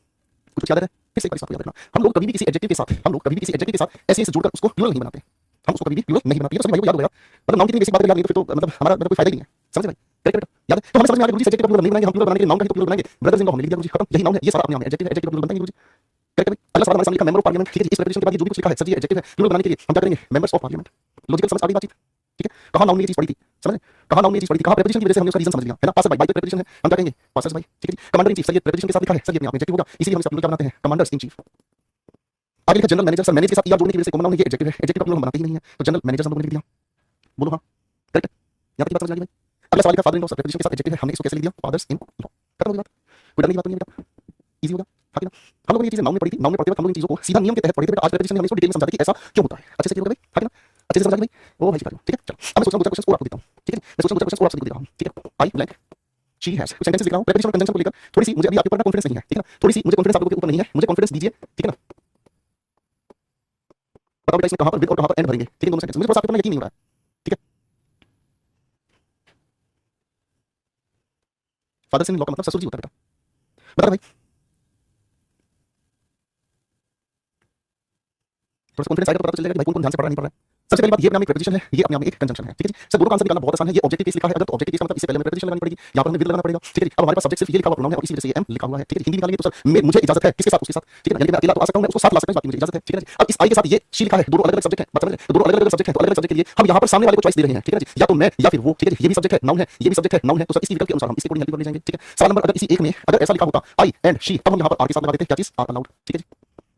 कुछ याद है? फिर से एक बार इस बात को याद रखना, हम लोग कभी भी किसी एडजेक्टिव के साथ ऐसे जोड़कर उसको प्लूरल नहीं बनाते, हम उसको कभी भी प्लूरल नहीं बनाते। ये तो सभी भाई को याद होगा, मतलब नाउन की इतनी बेसिक बात याद नहीं तो फिर तो मतलब हमारा कोई फायदा ही नहीं है, समझे भाई? करेक्ट याद है? तो हमें समझ में आ गया गुरुजी एडजेक्टिव का प्लूरल नहीं बनाएंगे, हम प्लूरल बनाने के लिए नाउन का ही तो प्लूरल बनाएंगे। ब्रदर्स इन लॉ हमने लिख दिया गुरुजी, खत्म, यही नाउन है, ये सारा अपने नाम है, एडजेक्टिव का प्लूरल बनाएंगे गुरुजी। करेक्ट है भाई? अगला सवाल हमारे सामने लिखा मेंबर ऑफ पार्लियामेंट, ठीक है? इस प्रेपोजिशन के बाद ये जो भी कुछ लिखा है सर ये एडजेक्टिव है, प्लूरल बनाने के लिए हम क्या करेंगे? Members of parliament. लॉजिकल समझ आ गई बातचीत? ठीक है? कहां नाउन में ये चीज पड़ी थी, समझ? कहां नाउन में ये चीज पड़ी थी, कहां प्रेपोजिशन की वजह से हमने उसका रीजन समझ लिया, है ना? पासर बाई पे प्रेपोजिशन है, हम क्या कहेंगे? पासर्स बाई, ठीक है जी? कमांडर इन चीफ, सर ये प्रेपोजिशन के साथ लिखा है, सर ये अपने आप में एडजेक्टिव होगा, इसीलिए हम इसका प्लूरल क्या बनाते हैं? Commanders in chief. आगे लिखा जनरल मैनेजर, सर मैनेज के साथ ईआर जोड़ने की वजह से कॉमन नाउन ये एडजेक्टिव है, एडजेक्टिव का प्लूरल हम बनाते ही नहीं है, तो जनरल मैनेजर्स हम लोगों ने लिख दिया। बोलो हां, करेक्ट है? यहां तक की बात समझ आ गई भाई? अगला सवाल लिखा father in law, sir preposition के साथ एडजेक्टिव है, हमने इसको कैसे लिख दिया? Fathers in law. खत्म हो गई बात, कोई डरने की बात नहीं है बेटा, इजी होगा, हाँ कि ना? हम लोगों ने ये चीजें नाउन में पढ़ी थी, नाउन में पढ़ते वक्त हम लोग इन चीजों को सीधा नियम के तहत पढ़े थे बेटा, आज प्रेपोजिशन में हमने इसको डिटेल में समझा दिया कि ऐसा क्यों होता है। अच्छे से क्लियर हो गया भाई, हाँ कि ना? अच्छे से समझ आ गई भाई? ओ भाई सिखा दो, ठीक है? चलो अब मैं सोच रहा हूं दो चार क्वेश्चन और आपको देता हूं, ठीक है? मैं सोच रहा हूं दो चार क्वेश्चन और आपको दे रहा हूं, ठीक है? आई ब्लैंक शी हैज, कुछ सेंटेंसेस लिख रहा हूं प्रेपोजिशन और कंजंक्शन को लेकर, थोड़ी सी मुझे अभी आपके ऊपर कॉन्फिडेंस नहीं है, ठीक है ना? थोड़ी सी मुझे कॉन्फिडेंस आप लोगों के ऊपर नहीं है, मुझे कॉन्फिडेंस दीजिए, ठीक है ना? बताओ बेटा इसमें कहां पर विद और कहां पर एंड भरेंगे, ठीक है? दोनों सेंटेंस मुझे थोड़ा सा आपके ऊपर यकीन नहीं हो रहा है, ठीक है? फादर्स इन लॉ का मतलब ससुर जी होता है बेटा, बता भाई, थोड़ा कॉन्फिडेंस आएगा तो पता चल जाएगा कि भाई कौन कौन ध्यान से पढ़ रहा है नहीं पढ़ रहा है। सबसे पहली बात ये अपने आप में प्रेपोजिशन है, ये अपने आप में एक कंजंक्शन है, ठीक है जी? सर दोनों का आंसर निकालना बहुत आसान है, ये ऑब्जेक्टिव केस लिखा है अगर तो ऑब्जेक्टिव केस का मतलब इससे पहले हमें प्रेपोजिशन लगानी पड़ेगी, यहां पर हमें विद लगाना पड़ेगा, ठीक है जी? अब हमारे पास सब्जेक्ट सिर्फ ये लिखा हुआ प्रोनाउन है और इसी वजह से ये एम लिखा हुआ है, ठीक है? हिंदी निकालेंगे तो सर मुझे इजाजत है किसके साथ? उसके साथ, ठीक है? यानी कि मैं अकेला तो आ सकता हूं, मैं उसको साथ ला सकता हूं, इस बात की मुझे इजाजत है, ठीक है ना जी? अब इस आई के साथ ये शी लिखा है, दोनों अलग अलग सब्जेक्ट है, बात समझ रहे हैं? दोनों अलग अलग सब्जेक्ट है, तो अलग अलग सब्जेक्ट के लिए हम यहां पर सामने वाले को चॉइस दे रहे हैं, ठीक है ना जी? या तो मैं या फिर वो, ठीक है जी? ये भी सब्जेक्ट है, नाउन है, ये भी सब्जेक्ट है, नाउन है, तो सर इसी विकल्प के अनुसार हम इसके अकॉर्डिंग हेल्प कर ले जाएंगे, ठीक है? सवाल नंबर अगर इसी एक में अगर ऐसा लिखा होता आई एंड शी, तब हम यहां पर आर के साथ लगा देते हैं, क्या चीज? आर अलाउड, ठीक है जी?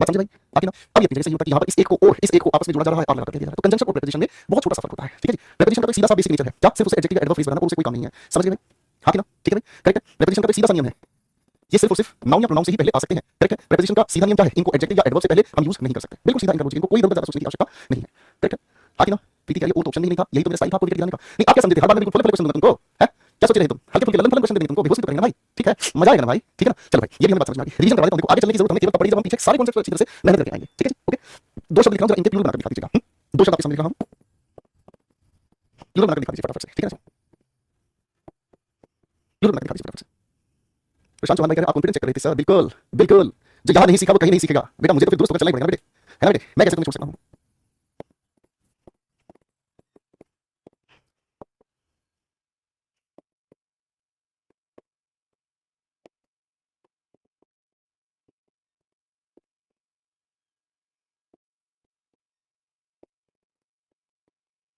बात समझे भाई? आगे ना अब ये जैसे ये होता है कि यहाँ पर इस एक को और इस एक को आपस में जोड़ा जा रहा है, आर लगा कर दिया जा रहा है, तो कंजंक्शन और प्रेपोजिशन में बहुत छोटा सा फर्क होता है, ठीक है जी? प्रेपोजिशन का तो सीधा सा बेसिक नेचर है, क्या सिर्फ उसे एडजेक्टिव या एडवर्ब फ्रेज बनाना और उसे कोई काम नहीं है, समझ गए भाई? हाँ कि ना? ठीक है भाई? करेक्ट है? प्रेपोजिशन का तो सीधा सा नियम है, ये सिर्फ और सिर्फ नाउन या प्रोनाउन से ही पहले आ सकते हैं, करेक्ट है? प्रेपोजिशन का सीधा नियम क्या है? इनको एडजेक्टिव या एडवर्ब से पहले हम यूज नहीं कर सकते, बिल्कुल सीधा इनका, इनको कोई इधर उधर ज्यादा सोचने की आवश्यकता नहीं है, करेक्ट है? हाँ कि ना? प्रीति क्या ये और तो ऑप्शन नहीं था, यही तो मेरा स्टाइल था आपको विकेट दिलाने का। नहीं आप क्या समझते थे हर बार मैं बिल्कुल फुल क्वेश्चन दूंगा तुमको, है? क्या सोच रहे थे तुम? हल्के फुल्के ललन फलन क्वेश्चन देंगे तुमको, बेहोश भी तो करेंगे ना भाई, ठीक है? मजा आएगा ना भाई, ठीक है ना? चलो भाई ये भी हमें बात समझ में आ गई, रिवीजन करवा देता हूं, देखो आगे चलने की जरूरत हमें केवल तब पड़ेगी जब हम पीछे सारे कॉन्सेप्ट अच्छी तरह से मेहनत करके आएंगे, ठीक है जी? ओके, दो शब्द लिख रहा हूं जरा इनके प्लूरल बनाकर दिखा दीजिएगा, दो शब्द आपके सामने लिख रहा हूं, प्लूरल बनाकर दिखा दीजिए फटाफट से, ठीक है ना? प्लूरल बनाकर दिखा दीजिए फटाफट से। प्रशांत चौहान भाई कह रहे हैं आप कॉन्फिडेंस चेक कर रहे थे सर, बिल्कुल बिल्कुल, जो यहाँ नहीं सीखा वो कहीं नहीं सीखेगा बेटा, मुझे तो फिर दुरुस्त होकर चलना ही पड़ेगा ना बेटे, है ना बेटे? मैं कैसे तुम्हें छोड़ सकता हूँ?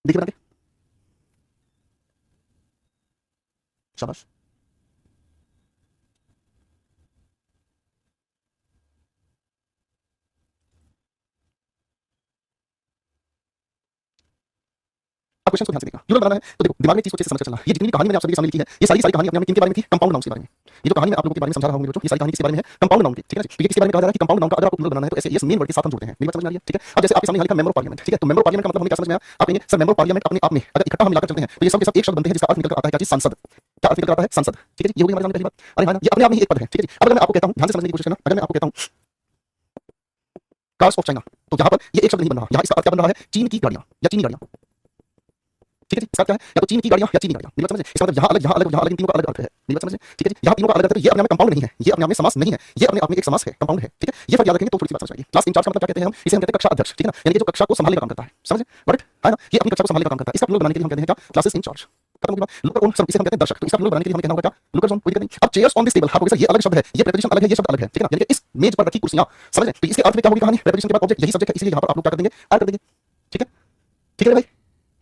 देखिए बना के, शाबाश। आप क्वेश्चन को ध्यान से देखना, यूरल बनाना है तो देखो दिमाग में चीज को अच्छे से समझ चलना, ये जितनी भी कहानी मैंने आप सभी के सामने लिखी है, ये सारी सारी कहानी अपने आप में किनके बारे में थी? कंपाउंड नाउन के बारे में। ये जो कहानी मैं आप लोगों के बारे में समझा रहा हूँ मेरे बच्चों, ये सारी कहानी किसके बारे में है? कंपाउंड नाउन की, ठीक है ना? तो ये किसके बारे में कहा जा रहा है कि कंपाउंड नाउन का अगर आपको प्लूरल बनाना है तो ऐसे ये मेन वर्ड के साथ हम जोड़ते हैं, मेरी बात समझ में आ रही है? ठीक है? अब जैसे आपके सामने यहाँ लिखा मेंबर ऑफ पार्लियामेंट, ठीक है? तो मेंबर ऑफ पार्लियामेंट का मतलब हमें क्या समझ में आया? आप कहेंगे सर मेंबर ऑफ पार्लियामेंट अपने आप में अगर इकट्ठा हम मिलाकर चलते हैं तो ये सब के सब एक शब्द बनते हैं जिसका अर्थ निकल कर आता है क्या चीज? सांसद। क्या अर्थ निकल कर आता है? सांसद, ठीक है जी? ये होगी हमारे सामने पहली बात। अरे हाँ ना, ये अपने आप में ही एक पद है, ठीक है जी? अब अगर मैं आपको कहता हूँ, ध्यान से समझने की कोशिश करना, अगर मैं आपको कहता हूँ कार्स ऑफ चाइना, तो यहाँ पर ये एक शब्द नहीं बन रहा, यहाँ इसका अर्थ क्या बन रहा है? चीन की गाड़ियां या चीनी गाड़ियां, ठीक है जी? इसका क्या है? या तो चीन की गाड़ियां या चीनी गाड़ियां, मेरी बात समझे? इसका मतलब यहाँ अलग यहाँ अलग यहाँ अलग, इन तीनों का अलग अर्थ है, मेरी बात समझे? ठीक है जी? यहाँ तीनों का अलग अर्थ है, ये अपने आप में कंपाउंड नहीं है, ये अपने आप में समास नहीं है, ये अपने आप में एक समास है, कंपाउंड है, ठीक है? ये फर्क याद रखेंगे तो थोड़ी सी बात समझ आएगी। क्लास इंचार्ज का मतलब क्या कहते हैं हम? इसे हम कहते हैं कक्षा अध्यक्ष, ठीक है ना? यानी कि जो कक्षा को संभालने का काम करता है, समझे? बट है ना? ये अपनी कक्षा को संभालने का काम करता है, इसका प्लूरल बनाने के लिए हम कहते हैं क्या? Classes in charge. खत्म हो गई बात। लुकर ऑन, सर इसे हम कहते हैं दर्शक, तो इसका प्लूरल बनाने के लिए हमें कहना होगा क्या? लुकर्स ऑन, कोई दिक्कत नहीं। अब चेयर्स ऑन दिस टेबल, हाँ सर ये अलग शब्द है, ये प्रेपोजिशन अलग है, ये शब्द अलग है, ठीक है ना? यानी कि इस मेज पर रखी कुर्सियां, समझ रहे हैं? तो इसके अर्थ में क्या होगी कहानी? प्रेपोजिशन के बाद ऑब्जेक्ट, यही सब्जेक्ट है, इसलिए यहाँ पर आप लोग क्या कर देंगे? ऐड कर देंगे, ठीक है? ठीक है भाई,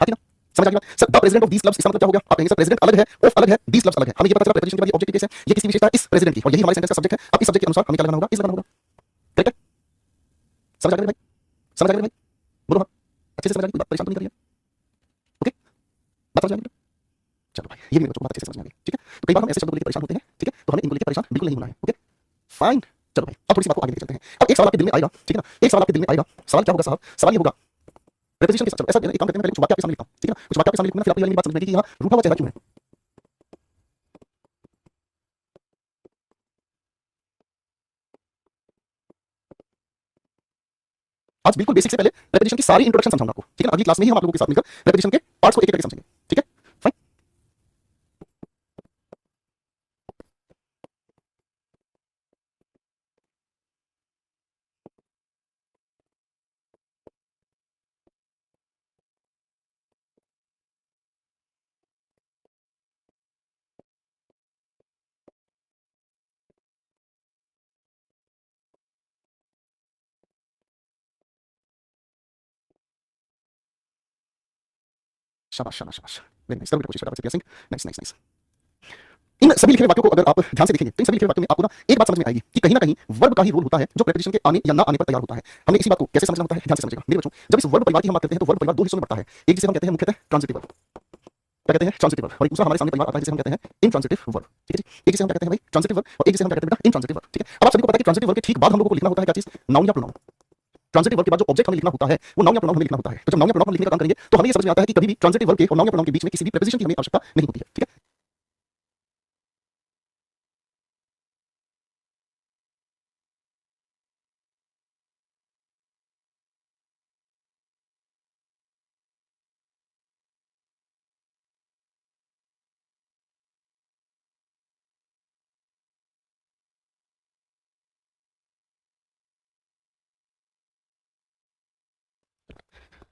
हाँ ना? समझ आ गई बात? Sir the president of these clubs, इसका मतलब क्या हो गया? आप कहेंगे सर प्रेसिडेंट अलग है, ऑफ अलग है, दीस क्लब्स अलग है, हमें ये पता चला प्रेपोजिशन के बाद ये ऑब्जेक्ट केस है, ये किसकी विशेषता है? इस प्रेसिडेंट की, और यही हमारे सेंटेंस का सब्जेक्ट है। अब इस सब्जेक्ट के अनुसार हमें क्या लगाना होगा? इस लगाना होगा, करेक्ट है? समझ आ गई भाई? समझ आ गई भाई? बोलो हाँ, अच्छे से समझ आ गई, परेशान तो नहीं कर रही है? ओके, बात समझ आ गई? चलो भाई ये भी मेरे बच्चों को बात अच्छे से समझ में आ गई, ठीक है? तो कई बार हम ऐसे शब्दों को लेकर परेशान होते हैं, ठीक है? तो हमें इनको लेकर परेशान बिल्कुल नहीं होना है, ओके? फाइन। चलो भाई अब थोड़ी सी बात को आगे लेकर चलते हैं। अब एक सवाल आपके दिल में आएगा, ठीक है ना? एक सवाल आपके दिल में आएगा, सवाल क्या होगा साहब? सवाल ये होगा प्रेपोजिशन के साथ, ऐसा एक काम करते हैं, मैं पहले कुछ वाक्य आपके सामने लिखता हूं, ठीक है ना? कुछ वाक्य आपके सामने लिखूंगा, फिर आपको ये वाली बात समझ में आएगी कि यहाँ रूठा हुआ चेहरा क्यों है। आज बिल्कुल बेसिक से पहले प्रेपोजिशन की सारी इंट्रोडक्शन समझाऊंगा आपको, ठीक है ना? अगली क्लास में ही हम आप लोगों के साथ मिलकर प्रेपोजिशन के पार्ट्स को एक एक करके समझेंगे, ठीक है? फाइन। शाबाश शाबाश शाबाश, वेरी नाइस, कोशिश कर रहा है नाइस नाइस नाइस। इन सभी लिखे हुए वाक्यों को अगर आप ध्यान से देखेंगे तो इन सभी लिखे हुए वाक्यों में आपको ना एक बात समझ में आएगी कि कहीं ना कहीं वर्ब का ही रोल होता है जो प्रेपोजिशन के आने या ना आने पर तैयार होता है। हमने इसी बात को कैसे समझना होता है, ध्यान से समझिएगा मेरे बच्चों। जब इस वर्ब परिवार की हम बात करते हैं तो वर्ब परिवार दो हिस्सों में बढ़ता है। एक जिसे हम कहते हैं मुख्यतः ट्रांजिटिव वर्ब, क्या कहते हैं ट्रांजिटिव वर्ब, और एक दूसरा हमारे सामने परिवार आता है जिसे हम कहते हैं इंट्रांजिटिव वर्ब, ठीक है जी। एक जिसे हम क्या कहते हैं भाई ट्रांजिटिव वर्ब और एक जिसे हम क्या कहते हैं बेटा इंट्रांजिटिव वर्ब, ठीक है। अब आप सभी को पता है कि ट्रांजिटिव वर्ब के ठीक बाद हम लोगों को लिखना होता है क्या चीज, नाउन या प्रोनाउन। ट्रांजिटिव वर्ब के बाद जो ऑब्जेक्ट हमें लिखना होता है वो नाउन या प्रोनाउन हमें लिखना होता है। तो जब नाउन या प्रोनाउन हम लिखने का काम करेंगे तो हमें ये समझ में आता है कि कभी भी ट्रांजिटिव वर्ब के और नाउन या प्रोनाउन के बीच में किसी भी प्रेपोजिशन की हमें आवश्यकता नहीं होती है, ठीक है।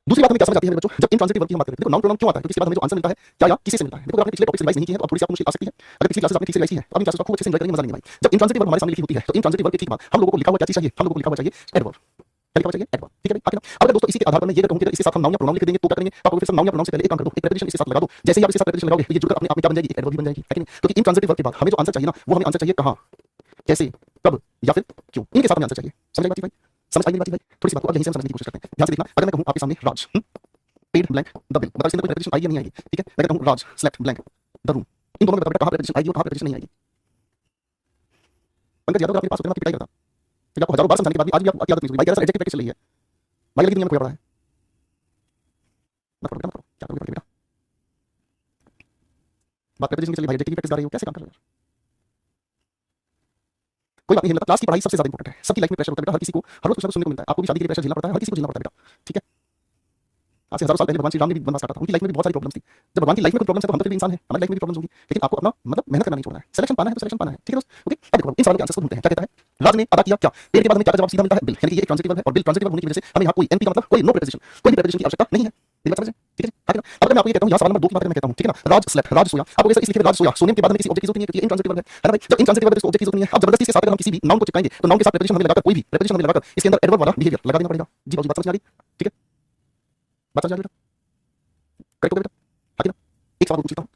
दूसरी बात हमें क्या समझ आती है मेरे बच्चों, जब इंट्रांजिटिव वर्ब की हम बात करते हैं देखो नाउन प्रोनाउन क्यों आता है, क्योंकि इसके बाद हमें जो आंसर मिलता है क्या या किसी से मिलता है। देखो अगर आपने पिछले टॉपिक रिवाइज नहीं किया है तो आप थोड़ी सी आपको मुश्किल आ सकती है। अगर पिछली क्लासेस आपने ठीक से रिवाइज की है तो आप इन क्लासेस को खूब अच्छे से एंजॉय करेंगे, मजा लेंगे भाई। जब इंट्रांजिटिव वर्ब हमारे सामने लिखी होती है तो इंट्रांजिटिव वर्ब के ठीक बाद हम लोगों को लिखा हुआ क्या चीज चाहिए, हम लोगों को लिखा हुआ चाहिए एडवर्ब। क्या लिखा हुआ चाहिए एडवर्ब, ठीक है भाई। अब अगर दोस्तों इसी के आधार पर मैं ये कहूं कि इसके साथ हम नाउन या प्रोनाउन लिख देंगे तो क्या करेंगे, आप फिर से नाउन या प्रोनाउन से पहले एक काम कर दो, एक प्रेपोजिशन इसके साथ लगा दो। जैसे ही आप इसके साथ प्रेपोजिशन लगाओगे ये जुड़कर अपने आप में क्या बन जाएगी, एडवर्ब भी बन जाएगी, है कि नहीं। क्योंकि इंट्रांजिटिव वर्ब के बाद हमें जो आंसर चाहिए ना वो हमें आंसर चाहिए कहां, कैसे, कब या फिर क्यों, इनके साथ हमें आंसर चाहिए। समझ आई बात भाई, समझ आई मेरी बात भाई। थोड़ी सी बात को अब यहीं से हम समझने की कोशिश करते हैं, ध्यान से देखना। अगर मैं कहूं आपके सामने राज पेड ब्लैंक द बिल, बताओ इसके अंदर कोई प्रेपोजिशन आएगी या नहीं आएगी, ठीक है। मैं कहता हूं राज स्लेप्ट ब्लैंक द रूम, इन दोनों में बताओ कहां प्रेपोजिशन आएगी और कहां प्रेपोजिशन नहीं आएगी। पंकज यादव, अपने पास होते हैं, पिटाई करता, फिर आपको हजारों बार समझाने के बाद भी आज भी आपकी आदत नहीं सुधरी भाई। जरा एडजेक्टिव प्रैक्टिस चल रही है भाई, लगी दुनिया में कोई पड़ा है, मत करो बेटा, मत करो, क्या करोगे बेटा। बात प्रेपोजिशन की चली भाई, एडजेक्टिव प्रैक्टिस कर रही हो, कैसे काम कर रहे हो यार। कोई बात नहीं, मतलब क्लास की पढ़ाई सबसे ज्यादा इंपॉर्टेंट है। सबकी लाइफ में प्रेशर होता है बेटा, हर किसी को हर रोज कुछ ना कुछ सुनने को मिलता है। आपको भी शादी के लिए प्रेशर झेलना पड़ता है, हर किसी को झेलना पड़ता है बेटा, ठीक है। आज से हजारों साल पहले भगवान श्री राम ने भी वनवास काटा था, उनकी लाइफ में भी बहुत सारी प्रॉब्लम्स थी। जब भगवान की लाइफ में कोई प्रॉब्लम्स है तो हम तो फिर भी इंसान है, हमारी लाइफ में भी प्रॉब्लम्स होगी, लेकिन आपको अपना मतलब मेहनत करना नहीं छोड़ना है। सिलेक्शन पाना है तो सिलेक्शन पाना है, ठीक है दोस्त, ओके। अब देखो इन सवालों के आंसर्स को ढूंढते हैं। क्या कहता है राज ने अदा किया क्या, पेड़ के बाद हमें क्या जवाब सीधा मिलता है, बिल, यानी कि ये एक ट्रांजिटिव वर्ब है और बिल ट्रांजिटिव वर्ब होने की वजह से हमें यहाँ कोई एनपी का मतलब कोई नो प्रेपोजिशन, कोई भी प्रेपोजिशन की आवश्यकता नहीं है। मेरी बात समझ, ठीक है। अब अगर मैं आपको ये कहता हूं, यहाँ सवाल नंबर 2 की बात मैं कहता हूं, ठीक है ना, राज स्लेप्ट, राज सोया, आप इस लिखे राज सोया, सोने के बाद हमें किसी ऑब्जेक्ट की जरूरत नहीं है क्योंकि इंट्रांजिटिव वर्ब है ना भाई। जब इंट्रांजिटिव वर्ब है तो ऑब्जेक्ट की जरूरत नहीं है। अब जबरदस्ती के साथ अगर हम किसी भी नाउन को चिपकाएंगे तो नाउन के साथ प्रेपोजिशन हमें लगाकर, कोई भी प्रेपोजिशन हमें लगाकर इसके अंदर एडवर्ब वाला बिहेवियर लगा देना पड़ेगा। जी बात समझ आ रही, ठीक है, बात समझ आ रही बेटा, करेक्ट हो गया बेटा। आगे ना एक सवाल पूछता हूं,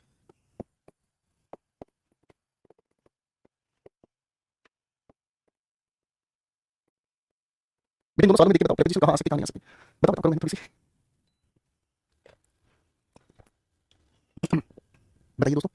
लेकिन दोनों सवालों में देखिए बताओ प्रेपोजिशन कहां आ सकती है, कहां नहीं आ सकती, बताओ बताओ, करो मैंने थोड़ी सी बताइए दोस्तों।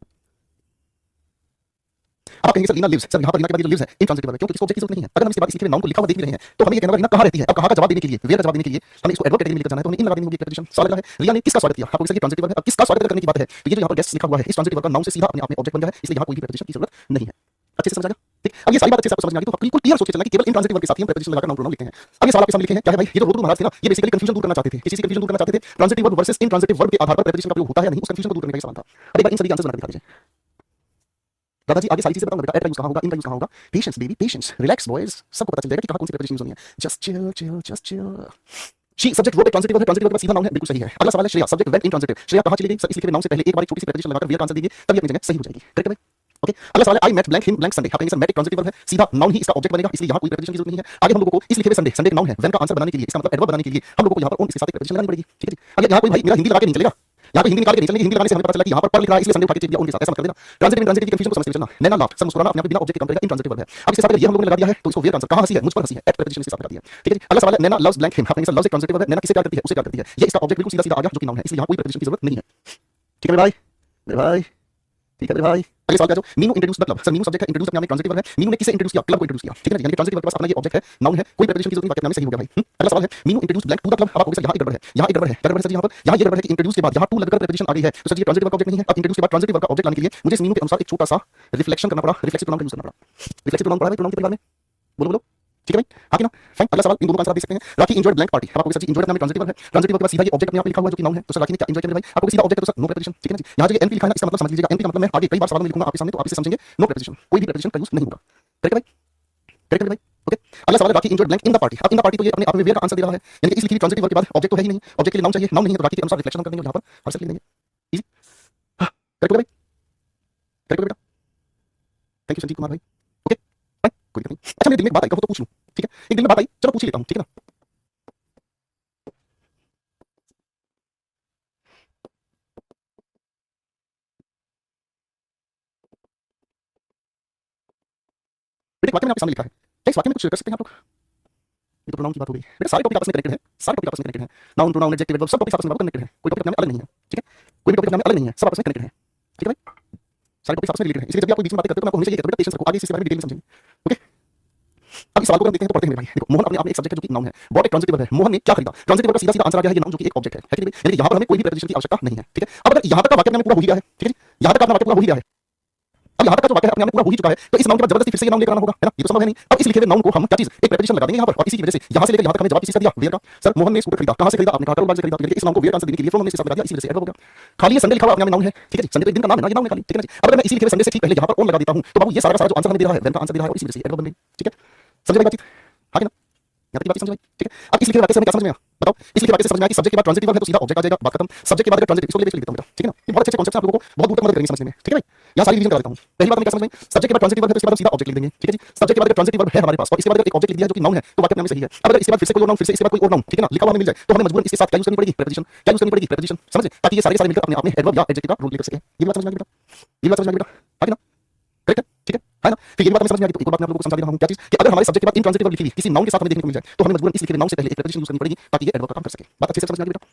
आप कहेंगे सर लीना लिव्स, सर यहाँ पर लीना के बाद ये लिव्स है इंट्रांजिटिव वर्ब है, क्योंकि इसको ऑब्जेक्ट की जरूरत नहीं है। अगर हम इसके बाद इस लिखे हुए नाउन को लिखा हुआ देख भी रहे हैं तो हमें ये कहना होगा लीना कहाँ रहती है। अब कहाँ का जवाब देने के लिए, वेयर का जवाब देने के लिए हमें इसको एडवर्ब कैटेगरी में लेकर जाना है, तो हमें इन लगा देनी होगी प्रेपोजिशन। सवाल लगा है रिया ने किसका स्वागत किया, आपको ये ट्रांजिटिव वर्ब है। अब किसका स्वागत करने की बात है तो ये जो यहाँ पर गेस्ट लिखा हुआ है इस ट्रांजिटिव वर्ब का नाउन से सीधा अपने आप में ऑब्जेक्ट बन गया है, इसलिए यहाँ कोई भी प्रेपोजिशन की जरूरत नहीं है। अच्छे से समझ आ गया, ठीक। अब ये सारी बात अच्छे से आपको समझ में आ गई तो बिल्कुल क्लियर सोच के चलना कि केवल इंट्रांजिटिव वर्ब के साथ ही हम प्रेपोजिशन लगाकर नाउन प्रोनाउन लिखते हैं। अब ये सवाल आपके सामने लिखे हैं क्या है भाई, ये जो रोटू महाराज थे ना ये बेसिकली कंफ्यूजन दूर करना चाहते थे, किसी से कंफ्यूजन दूर करना चाहते थे। Transitive verb versus intransitive verb के आधार पर प्रेपोजिशन का प्रयोग होता है या नहीं, उस कंफ्यूजन को दूर करने का सवाल था। अब एक बार इन सभी के आंसर बना दिखा दीजिए दादाजी। आगे सारी चीजें बताऊंगा बेटा, एड का यूज कहां होगा, इन का यूज कहां होगा। Patience baby, patience, relax boys, सबको पता चल जाएगा कि कहां कौन सी प्रेपोजिशन यूज होनी है। Just chill chill just chill. She subject verb transitive है, ट्रांजिटिव वर्ब का सीधा नाउन है, बिल्कुल सही है। अगला सवाल है Shreya subject went intransitive, Shreya कहां चली गई, सर इस लिखे हुए नाउन से पहले एक बार एक छोटी सी प्रेपोजिशन लगाकर वी का आंसर दीजिए तभी अपनी जगह सही हो जाएगी, करेक्ट है भाई, ओके। अगला सवाल है I met blank him blank Sunday, आप कहेंगे सर मेट एक ट्रांजिटिव वर्ब है, सीधा नाउन ही इसका ऑब्जेक्ट बनेगा, इसलिए यहां कोई प्रेपोजिशन की जरूरत नहीं है। आगे हम लोगों को इस लिखे हुए संडे, संडे नाउन है, वेन का आंसर बनाने के लिए, इसका मतलब एडवर्ब बनाने के लिए हम लोगों को यहां पर ऑन इसके साथ एक प्रेपोजिशन लगानी पड़ेगी, ठीक है जी। अब यहां कोई भाई मेरा हिंदी लगा के नहीं चलेगा, यहाँ पे हिंदी निकाल के नहीं चलेगी, हिंदी लगाने से हमें पता चला कि यहाँ पर लिख रहा है इसलिए संडे उठा के चेक दिया उनके साथ, ऐसा मत कर देना। ट्रांजिटिव इंट्रांजिटिव की कंफ्यूजन को समझते चलना। नैना लाफ्ट, सब मुस्कुराना अपने आप में बिना ऑब्जेक्ट के काम करेगा, इंट्रांजिटिव वर्ब है। अब इसके साथ अगर ये हम लोगों ने लगा दिया है तो इसको वेयर आंसर कहां हंसी है, मुझ पर हंसी है, एट प्रेपोजिशन इसके साथ लगा दिया, ठीक है जी। अगला सवाल है नैना लव्स ब्लैंक हिम, आप कहेंगे सर लव्स एक ट्रांजिटिव वर्ब है, नैना किसे प्यार करती है, उसे प्यार करती है, ये इसका ऑब्जेक्ट बिल्कुल सीधा सीधा आ गया जो कि नाउन है, इसलिए यहाँ कोई प्रेपोजिशन की जरूरत नहीं है, ठीक है मेरे भाई, मेरे भाई, ठीक है मेरे भाई। अगले सवाल क्या जो Meenu introduce the club, sir Meenu subject है, इंट्रोड्यूस अपने नाम में ट्रांजिटिव वर्ब है, मीनू ने किसे इंट्रोड्यूस किया, क्लब को इंट्रोड्यूस किया, ठीक है ना, यानी ट्रांजिटिव वर्ब के पास अपना ये ऑब्जेक्ट है, नाउन है, कोई प्रेपोजिशन की जरूरत नहीं, वाक्य नाम में सही हो गया भाई। अगला सवाल है Meenu introduce blank to the club, अब आपको सर यहाँ एक गड़बड़ है, यहाँ एक गड़बड़ है, क्या गड़बड़ है सर यहाँ पर, यहाँ ये गड़बड़ है कि इंट्रोड्यूस के बाद यहाँ टू लगकर प्रेपोजिशन आ गई है, तो सर ये ट्रांजिटिव वर्ब का ऑब्जेक्ट नहीं है। अब इंट्रोड्यूस के बाद ट्रांजिटिव वर्ब का ऑब्जेक्ट लाने के लिए मुझे इस मीनू के अनुसार एक छोटा सा रिफ्लेक्शन करना पड़ा, रिफ्लेक्सिव प्रोनाउन का यूज करना पड़ा, रिफ्लेक्सिव प्रोनाउन पड़ा है प्रोनाउन के परिवार में, बोलो बोलो, ठीक है भाई, आगे ना फाइन। अगला सवाल इन दोनों का आंसर आप देख सकते हैं, राखी एंजॉयड ब्लैंक पार्टी, अब आपको सर एंजॉयड नाम में ट्रांजिटिव वर्ब है, ट्रांजिटिव वर्ब के बाद सीधा ये ऑब्जेक्ट अपने आप में लिखा हुआ है जो कि नाउन है, तो सर राखी ने क्या एंजॉय किया मेरे भाई, आपको सीधा ऑब्जेक्ट है तो सर नो प्रेपोजिशन, ठीक है ना जी। यहाँ जो एनपी लिखा है ना इसका मतलब समझ लीजिएगा, एनपी का मतलब मैं आगे कई बार सवाल में लिखूंगा आपके सामने तो आप इसे समझेंगे, नो प्रेपोजिशन, कोई भी प्रेपोजिशन का यूज नहीं होगा, करेक्ट है भाई, करेक्ट है भाई, ओके। अगला सवाल है Rakhi enjoyed blank in the party, अब इन द पार्टी तो ये अपने आप में वेयर का आंसर दे रहा है, यानी कि इस लिखी हुई ट्रांजिटिव वर्ब के बाद ऑब्जेक्ट तो है ही नहीं, ऑब्जेक्ट के लिए नाउन चाहिए, नाउन नहीं है तो राखी के अनुसार रिफ्लेक्शन कर देंगे यहाँ पर हर से लिख देंगे, इजी, करेक्ट है भाई, करेक्ट है बेटा, थैंक यू संजीव कुमार भाई, ओके फाइन, कोई दिक्कत नहीं। अच्छा मेरे दिल में एक बात आई, कहो तो पूछ लूं, ठीक है, एक दिल में बात आई, चलो पूछ ही लेता हूँ, ठीक है ना। एक वाक्य मैंने आपके सामने लिखा है, क्या इस वाक्य में कुछ कर सकते हैं आप लोग? ये तो प्रोनाउन की बात हो गई। बेटा सारे टॉपिक आपस में कनेक्टेड हैं, सारे टॉपिक आपस में कनेक्टेड हैं। नाउन, प्रोनाउन, एडजेक्टिव, एडवर्ब सब टॉपिक आपस में कनेक्टेड हैं। कोई टॉपिक अपने में अलग नहीं है, ठीक है? कोई भी टॉपिक अपने में अलग नहीं है, सब आपस में कनेक्टेड हैं। ठीक है भाई? सारे टॉपिक आपस में रिलेटेड हैं। इसलिए जब भी आप कोई बीच में बातें करते हो तो आपको हमेशा ये कहते हो बेटा पेशेंस रखो, आगे इसी के बारे में डिटेल में समझेंगे। ओके? अब इस सवाल को हम देखते हैं तो पढ़ते हैं मेरे भाई। देखो मोहन अपने आप में एक सब्जेक्ट है जो कि नाउन है। बॉट एक ट्रांजिटिव वर्ब है। मोहन ने क्या खरीदा? ट्रांजिटिव वर्ब का सीधा-सीधा आंसर आ गया है ये नाउन जो कि एक ऑब्जेक्ट है कि नहीं? यानी कि यहाँ पर हमें कोई भी प्रीपोजिशन की आवश्यकता नहीं है, ठीक है? अब अगर यहाँ तक का वाक्य अपने पूरा हो ही गया है, ठीक है जी? यहाँ तक का अपना वाक्य पूरा हो ही गया है। अब यहाँ तक का जो वाक्य है अपने आप में पूरा हो ही चुका है, तो इस नाउन के बाद जबरदस्ती फिर से ये नाउन लेकर आना होगा, है ना? ये तो संभव है नहीं। अब इस लिखे हुए नाउन को हम क्या चीज एक प्रीपोजिशन लगा देंगे यहाँ पर और इसी की वजह से यहाँ से लेकर यहाँ तक हमें जवाब किसी का दिया वेयर का। सर मोहन ने स्कूटर खरीदा, कहाँ से खरीदा? आपने कहा करोल बाग से खरीदा। यानी कि इस नाउन को वेयर का आंसर देने के लिए फ्रॉम हमने इसके साथ लगा दिया, इसी वजह से एडवर्ब हो गया। खाली ये संडे लिखा हुआ अपने आप में नाउन है, ठीक है जी? संडे तो एक दिन का नाम है ना, ये नाउन है खाली, ठीक है ना जी? अब अगर मैं इसी लिखे हुए संडे से ठीक पहले यहाँ पर ऑन लगा देता हूँ तो बाबू ये सारा का सारा जो आंसर हमें दे रहा है वेयर का आंसर दे रहा है और इसी वजह से एडवर्ब बन गई, ठीक है? समझ में आई बातचीत? हाँ कि ना? यहाँ तक की बात समझ में आई, ठीक है? अब इस लिखे वाक्य से हमें क्या समझ में आया? बताओ। इस लिखे वाक्य से समझ में आया कि सब्जेक्ट के बाद ट्रांजिटिव वर्ब है तो सीधा ऑब्जेक्ट आ जाएगा, बात खत्म। सब्जेक्ट के बाद अगर ट्रांजिटिव इसको लिख देता हूं बेटा, ठीक है ना? ये बहुत अच्छे कांसेप्ट हैं, आप लोगों को बहुत दूर तक मदद करेंगे समझने में, ठीक है भाई? यहाँ सारी रिवीजन करा देता हूं। पहली बात हमें क्या समझ में आई? सब्जेक्ट के बाद ट्रांजिटिव वर्ब है तो इसके बाद हम सीधा ऑब्जेक्ट लिख देंगे, ठीक है जी? सब्जेक्ट के बाद अगर ट्रांजिटिव वर्ब है हमारे पास और इसके बाद अगर एक ऑब्जेक्ट लिख दिया है जो कि नाउन है तो वाक्य अपने में सही है। अब अगर इसके बाद फिर से कोई और नाउन, फिर से इसके बाद कोई और नाउन, ठीक है ना? लिखा हुआ हमें मिल जाए तो हमें मजबूरन इसके साथ क्या यूज करनी पड़ेगी? प्रीपोजिशन। क्या यूज करनी पड़ेगी? प्रीपोजिशन। समझ गए? ताकि ये सारे के सारे मिलकर अपने आप में एडवर्ब या एडजेक्टिव का रोल प्ले कर सके। ये बात समझ में आ गई बेटा? ये बात समझ में आ गई बेटा? आगे ना? करेक्ट है, ठीक है ना? फिर ये बात हमें समझ में आ गई तो एक और बात मैं आप लोगों को समझा दे रहा हूं, क्या चीज कि अगर हमारे सब्जेक्ट के बाद इंट्रांजिटिव वर्ब लिखी हुई किसी नाउन के साथ हमें देखने को मिल जाए तो हमें मजबूरन इस लिखे हुए नाउन से पहले एक प्रीपोजिशन यूज करनी पड़ेगी ताकि ये एडवर्ब का काम कर सके। बात अच्छे से समझ में आ गई बेटा?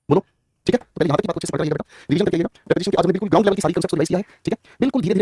बोलो, ठीक है? तो पहले यहाँ तक की बात अच्छे से पढ़ लिया बेटा, रिवीजन करके बेटा। प्रीपोजिशन की आज हमने बिल्कुल ग्राउंड लेवल की सारी कांसेप्ट्स को रिवाइज किया है, ठीक है? बिल्कुल धीरे-धीरे